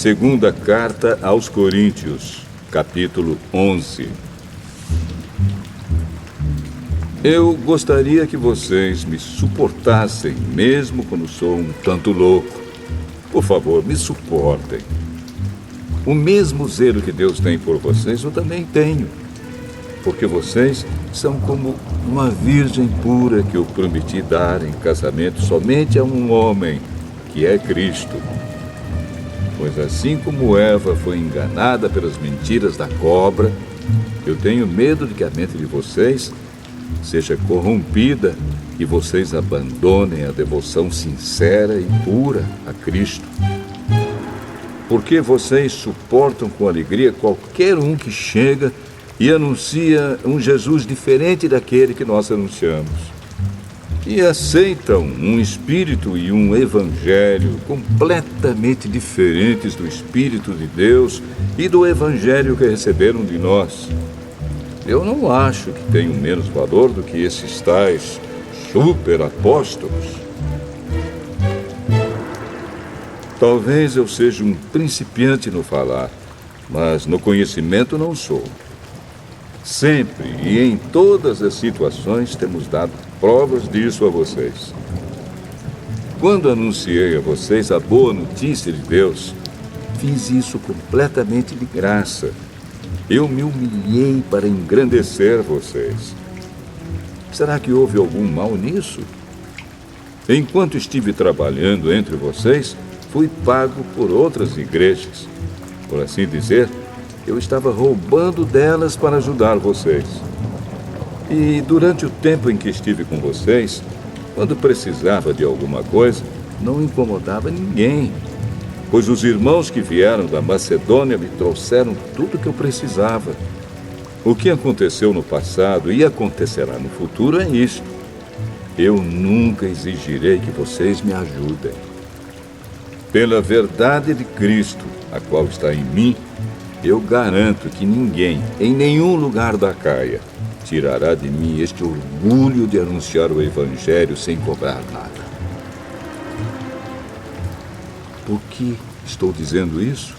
Segunda Carta aos Coríntios, capítulo 11. Eu gostaria que vocês me suportassem, mesmo quando sou um tanto louco. Por favor, me suportem. O mesmo zelo que Deus tem por vocês, eu também tenho. Porque vocês são como uma virgem pura que eu prometi dar em casamento somente a um homem, que é Cristo. Pois assim como Eva foi enganada pelas mentiras da cobra, eu tenho medo de que a mente de vocês seja corrompida e vocês abandonem a devoção sincera e pura a Cristo. Porque vocês suportam com alegria qualquer um que chega e anuncia um Jesus diferente daquele que nós anunciamos. E aceitam um espírito e um evangelho completamente diferentes do Espírito de Deus e do evangelho que receberam de nós. Eu não acho que tenham menos valor do que esses tais super apóstolos. Talvez eu seja um principiante no falar, mas no conhecimento não sou. Sempre e em todas as situações temos dado provas disso a vocês. Quando anunciei a vocês a boa notícia de Deus, fiz isso completamente de graça. Eu me humilhei para engrandecer vocês. Será que houve algum mal nisso? Enquanto estive trabalhando entre vocês, fui pago por outras igrejas. Por assim dizer, eu estava roubando delas para ajudar vocês. E durante o tempo em que estive com vocês, quando precisava de alguma coisa, não incomodava ninguém, pois os irmãos que vieram da Macedônia me trouxeram tudo o que eu precisava. O que aconteceu no passado e acontecerá no futuro é isto. Eu nunca exigirei que vocês me ajudem. Pela verdade de Cristo, a qual está em mim, eu garanto que ninguém, em nenhum lugar da Acaia, tirará de mim este orgulho de anunciar o Evangelho sem cobrar nada. Por que estou dizendo isso?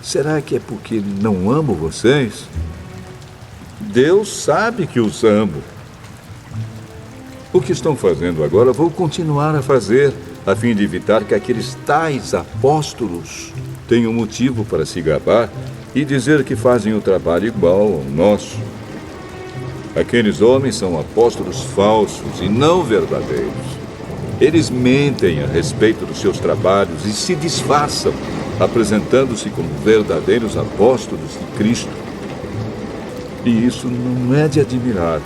Será que é porque não amo vocês? Deus sabe que os amo. O que estão fazendo agora, vou continuar a fazer, a fim de evitar que aqueles tais apóstolos tenham motivo para se gabar e dizer que fazem o trabalho igual ao nosso. Aqueles homens são apóstolos falsos e não verdadeiros. Eles mentem a respeito dos seus trabalhos e se disfarçam, apresentando-se como verdadeiros apóstolos de Cristo. E isso não é de admirar,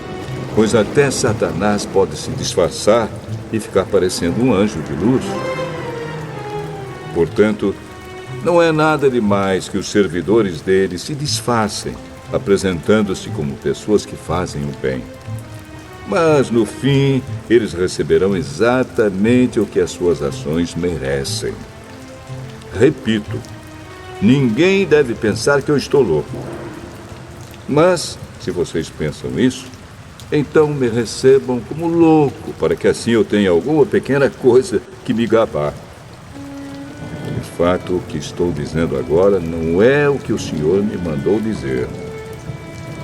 pois até Satanás pode se disfarçar e ficar parecendo um anjo de luz. Portanto, não é nada demais que os servidores dele se disfarcem, apresentando-se como pessoas que fazem o bem. Mas, no fim, eles receberão exatamente o que as suas ações merecem. Repito, ninguém deve pensar que eu estou louco. Mas, se vocês pensam isso, então me recebam como louco, para que assim eu tenha alguma pequena coisa que me gabar. De fato, o que estou dizendo agora não é o que o Senhor me mandou dizer.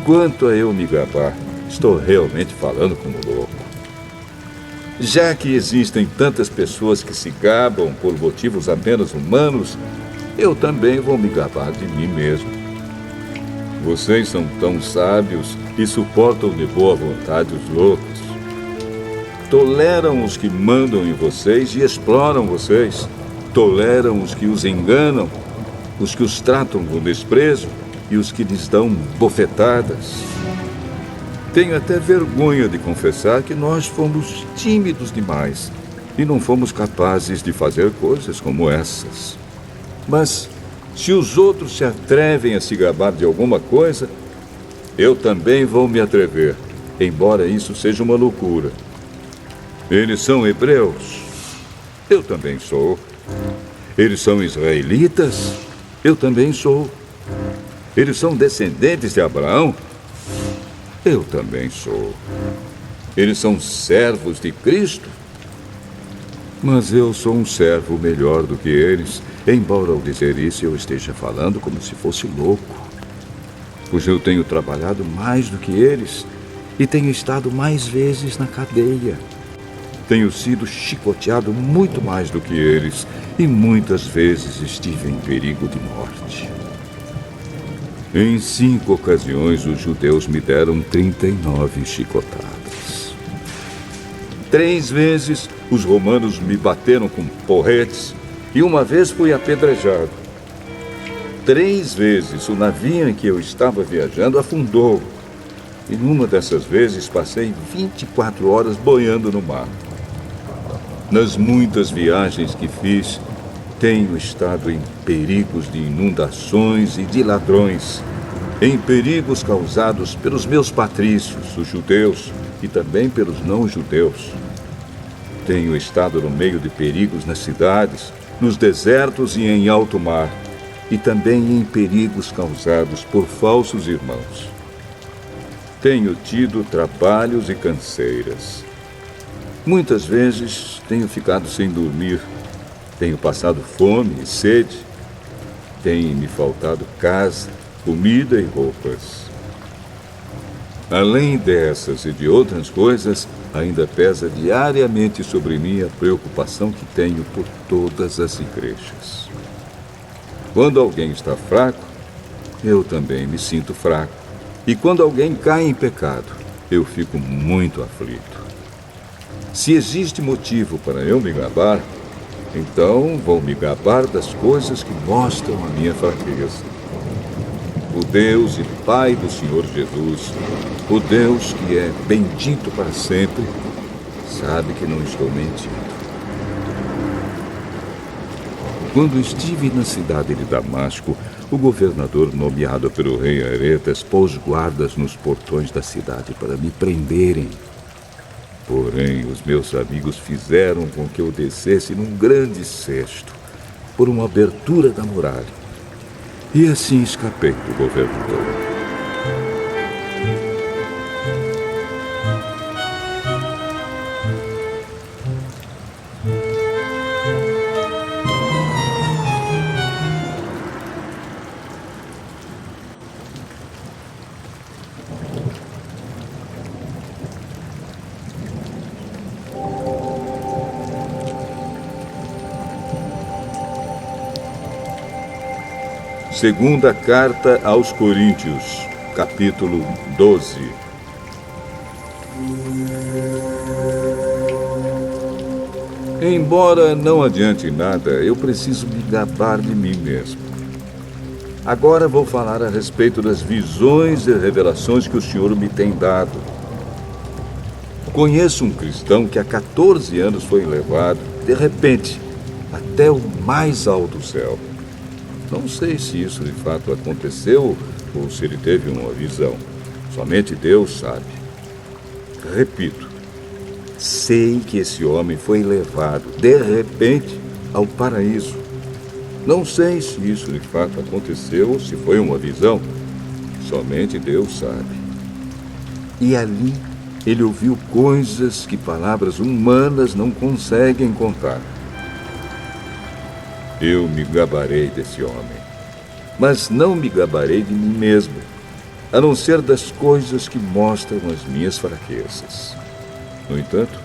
Quanto a eu me gabar, estou realmente falando como louco. Já que existem tantas pessoas que se gabam por motivos apenas humanos, eu também vou me gabar de mim mesmo. Vocês são tão sábios e suportam de boa vontade os loucos. Toleram os que mandam em vocês e exploram vocês. Toleram os que os enganam, os que os tratam com desprezo e os que lhes dão bofetadas. Tenho até vergonha de confessar que nós fomos tímidos demais e não fomos capazes de fazer coisas como essas. Mas, se os outros se atrevem a se gabar de alguma coisa, eu também vou me atrever, embora isso seja uma loucura. Eles são hebreus, eu também sou. Eles são israelitas, eu também sou. Eles são descendentes de Abraão, eu também sou. Eles são servos de Cristo, mas eu sou um servo melhor do que eles, embora ao dizer isso eu esteja falando como se fosse louco. Pois eu tenho trabalhado mais do que eles e tenho estado mais vezes na cadeia. Tenho sido chicoteado muito mais do que eles e muitas vezes estive em perigo de morte. Em 5 ocasiões, os judeus me deram 39 chicotadas. 3 vezes, os romanos me bateram com porretes e uma vez fui apedrejado. 3 vezes, o navio em que eu estava viajando afundou. E numa dessas vezes, passei 24 horas boiando no mar. Nas muitas viagens que fiz, tenho estado em perigos de inundações e de ladrões, em perigos causados pelos meus patrícios, os judeus, e também pelos não-judeus. Tenho estado no meio de perigos nas cidades, nos desertos e em alto mar, e também em perigos causados por falsos irmãos. Tenho tido trabalhos e canseiras. Muitas vezes tenho ficado sem dormir. Tenho passado fome e sede. Tem me faltado casa, comida e roupas. Além dessas e de outras coisas, ainda pesa diariamente sobre mim a preocupação que tenho por todas as igrejas. Quando alguém está fraco, eu também me sinto fraco. E quando alguém cai em pecado, eu fico muito aflito. Se existe motivo para eu me gabar, então vou me gabar das coisas que mostram a minha fraqueza. O Deus e Pai do Senhor Jesus, o Deus que é bendito para sempre, sabe que não estou mentindo. Quando estive na cidade de Damasco, o governador nomeado pelo rei Aretas pôs guardas nos portões da cidade para me prenderem. Porém, os meus amigos fizeram com que eu descesse num grande cesto, por uma abertura da muralha. E assim escapei do governador. Segunda carta aos Coríntios, capítulo 12. Embora não adiante nada, eu preciso me gabar de mim mesmo. Agora vou falar a respeito das visões e revelações que o Senhor me tem dado. Conheço um cristão que há 14 anos foi levado, de repente, até o mais alto céu. Não sei se isso de fato aconteceu ou se ele teve uma visão. Somente Deus sabe. Repito, sei que esse homem foi levado, de repente, ao paraíso. Não sei se isso de fato aconteceu ou se foi uma visão. Somente Deus sabe. E ali ele ouviu coisas que palavras humanas não conseguem contar. Eu me gabarei desse homem, mas não me gabarei de mim mesmo, a não ser das coisas que mostram as minhas fraquezas. No entanto,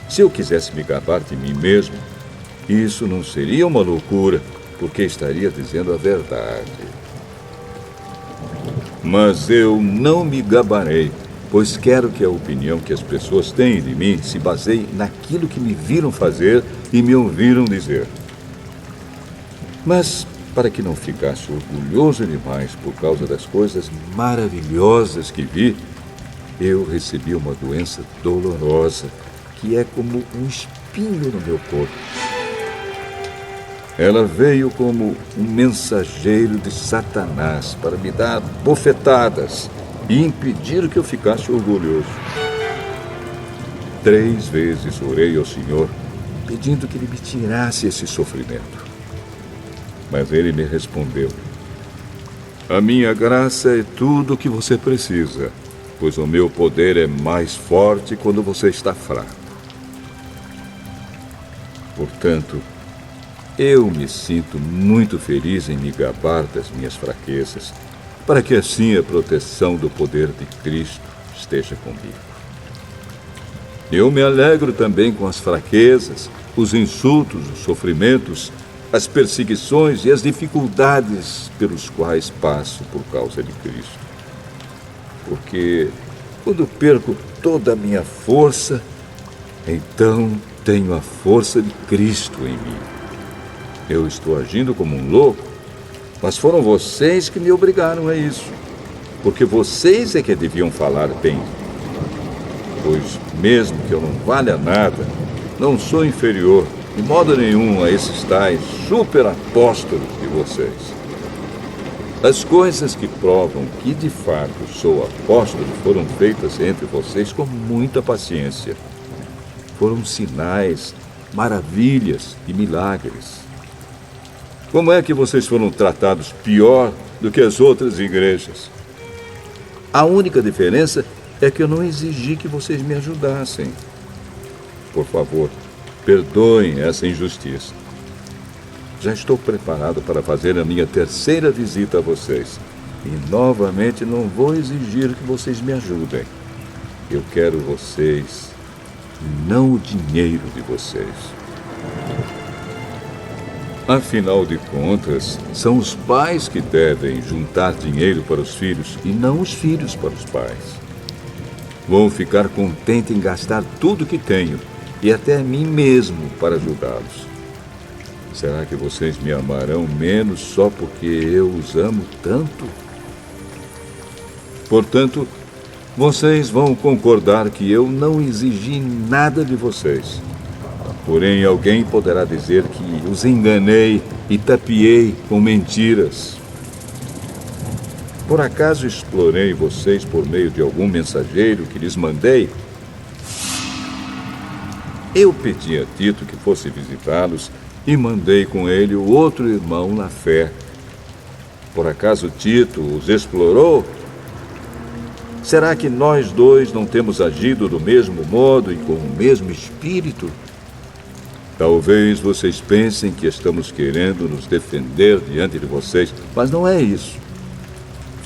se eu quisesse me gabar de mim mesmo, isso não seria uma loucura, porque estaria dizendo a verdade. Mas eu não me gabarei, pois quero que a opinião que as pessoas têm de mim se baseie naquilo que me viram fazer e me ouviram dizer. Mas, para que não ficasse orgulhoso demais por causa das coisas maravilhosas que vi, eu recebi uma doença dolorosa, que é como um espinho no meu corpo. Ela veio como um mensageiro de Satanás para me dar bofetadas e impedir que eu ficasse orgulhoso. 3 vezes orei ao Senhor, pedindo que Ele me tirasse esse sofrimento. Mas Ele me respondeu: a minha graça é tudo o que você precisa, pois o meu poder é mais forte quando você está fraco. Portanto, eu me sinto muito feliz em me gabar das minhas fraquezas, para que assim a proteção do poder de Cristo esteja comigo. Eu me alegro também com as fraquezas, os insultos, os sofrimentos, as perseguições e as dificuldades pelos quais passo por causa de Cristo. Porque quando perco toda a minha força, então tenho a força de Cristo em mim. Eu estou agindo como um louco, mas foram vocês que me obrigaram a isso, porque vocês é que deviam falar bem. Pois mesmo que eu não valha nada, não sou inferior de modo nenhum a esses tais super-apóstolos de vocês. As coisas que provam que de fato sou apóstolo foram feitas entre vocês com muita paciência. Foram sinais, maravilhas e milagres. Como é que vocês foram tratados pior do que as outras igrejas? A única diferença é que eu não exigi que vocês me ajudassem. Por favor, perdoem essa injustiça. Já estou preparado para fazer a minha 3ª visita a vocês. E novamente não vou exigir que vocês me ajudem. Eu quero vocês, não o dinheiro de vocês. Afinal de contas, são os pais que devem juntar dinheiro para os filhos e não os filhos para os pais. Vou ficar contente em gastar tudo que tenho e até a mim mesmo para ajudá-los. Será que vocês me amarão menos só porque eu os amo tanto? Portanto, vocês vão concordar que eu não exigi nada de vocês. Porém, alguém poderá dizer que os enganei e tapeei com mentiras. Por acaso explorei vocês por meio de algum mensageiro que lhes mandei? Eu pedi a Tito que fosse visitá-los e mandei com ele o outro irmão na fé. Por acaso Tito os explorou? Será que nós dois não temos agido do mesmo modo e com o mesmo espírito? Talvez vocês pensem que estamos querendo nos defender diante de vocês, mas não é isso.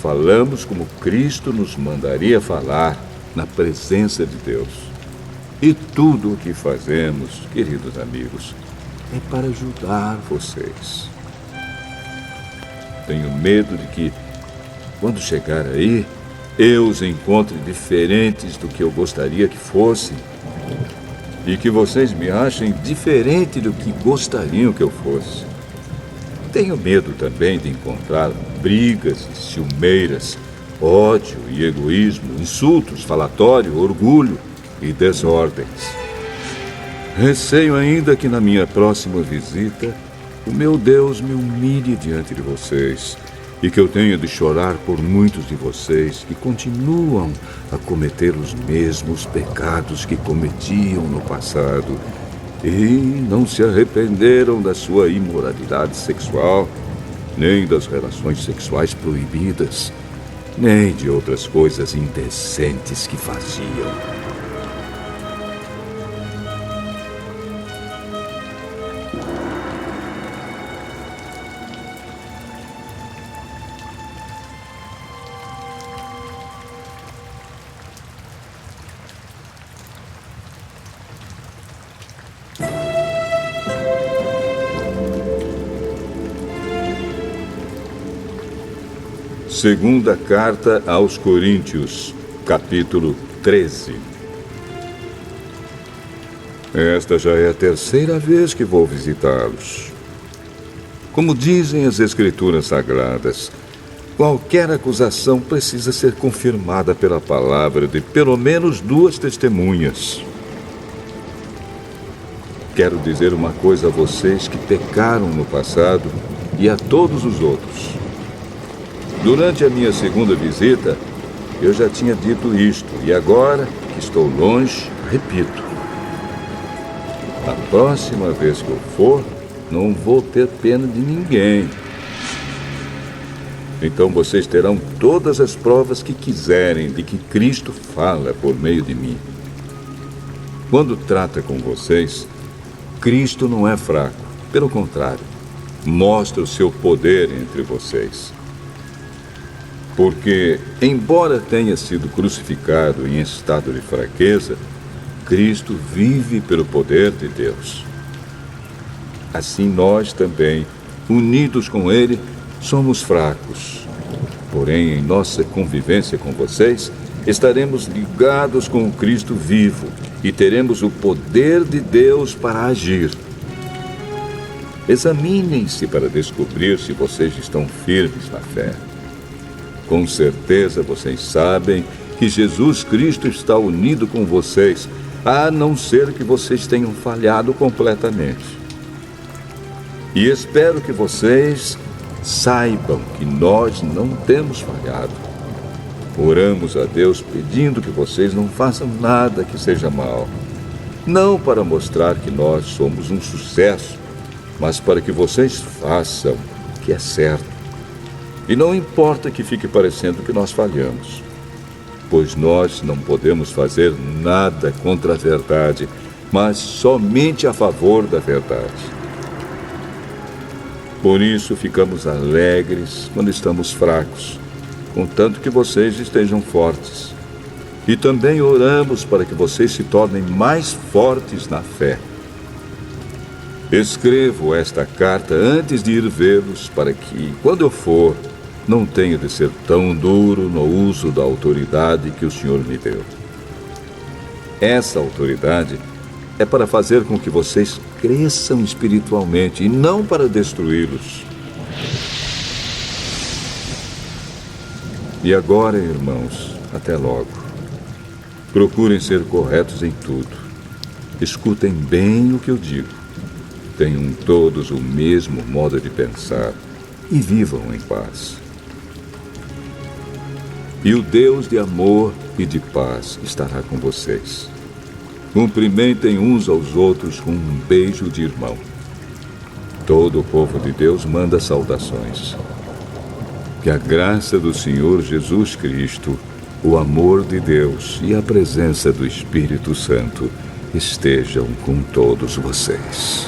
Falamos como Cristo nos mandaria falar, na presença de Deus. E tudo o que fazemos, queridos amigos, é para ajudar vocês. Tenho medo de que, quando chegar aí, eu os encontre diferentes do que eu gostaria que fossem. E que vocês me achem diferente do que gostariam que eu fosse. Tenho medo também de encontrar brigas e ciumeiras, ódio e egoísmo, insultos, falatório, orgulho e desordens. Receio ainda que na minha próxima visita, o meu Deus me humilhe diante de vocês e que eu tenha de chorar por muitos de vocês que continuam a cometer os mesmos pecados que cometiam no passado e não se arrependeram da sua imoralidade sexual, nem das relações sexuais proibidas, nem de outras coisas indecentes que faziam. Segunda Carta aos Coríntios, capítulo 13. Esta já é a terceira vez que vou visitá-los. Como dizem as Escrituras Sagradas, qualquer acusação precisa ser confirmada pela palavra de pelo menos 2 testemunhas. Quero dizer uma coisa a vocês que pecaram no passado e a todos os outros. Durante a minha segunda visita, eu já tinha dito isto, e agora que estou longe, repito. A próxima vez que eu for, não vou ter pena de ninguém. Então vocês terão todas as provas que quiserem de que Cristo fala por meio de mim. Quando trata com vocês, Cristo não é fraco, pelo contrário, mostra o seu poder entre vocês. Porque, embora tenha sido crucificado em estado de fraqueza, Cristo vive pelo poder de Deus. Assim nós também, unidos com Ele, somos fracos. Porém, em nossa convivência com vocês, estaremos ligados com o Cristo vivo e teremos o poder de Deus para agir. Examinem-se para descobrir se vocês estão firmes na fé. Com certeza vocês sabem que Jesus Cristo está unido com vocês, a não ser que vocês tenham falhado completamente. E espero que vocês saibam que nós não temos falhado. Oramos a Deus pedindo que vocês não façam nada que seja mal. Não para mostrar que nós somos um sucesso, mas para que vocês façam o que é certo. E não importa que fique parecendo que nós falhamos, pois nós não podemos fazer nada contra a verdade, mas somente a favor da verdade. Por isso ficamos alegres quando estamos fracos, contanto que vocês estejam fortes. E também oramos para que vocês se tornem mais fortes na fé. Escrevo esta carta antes de ir vê-los para que, quando eu for, não tenha de ser tão duro no uso da autoridade que o Senhor me deu. Essa autoridade é para fazer com que vocês cresçam espiritualmente e não para destruí-los. E agora, irmãos, até logo. Procurem ser corretos em tudo. Escutem bem o que eu digo. Tenham todos o mesmo modo de pensar e vivam em paz. E o Deus de amor e de paz estará com vocês. Cumprimentem uns aos outros com um beijo de irmão. Todo o povo de Deus manda saudações. Que a graça do Senhor Jesus Cristo, o amor de Deus e a presença do Espírito Santo estejam com todos vocês.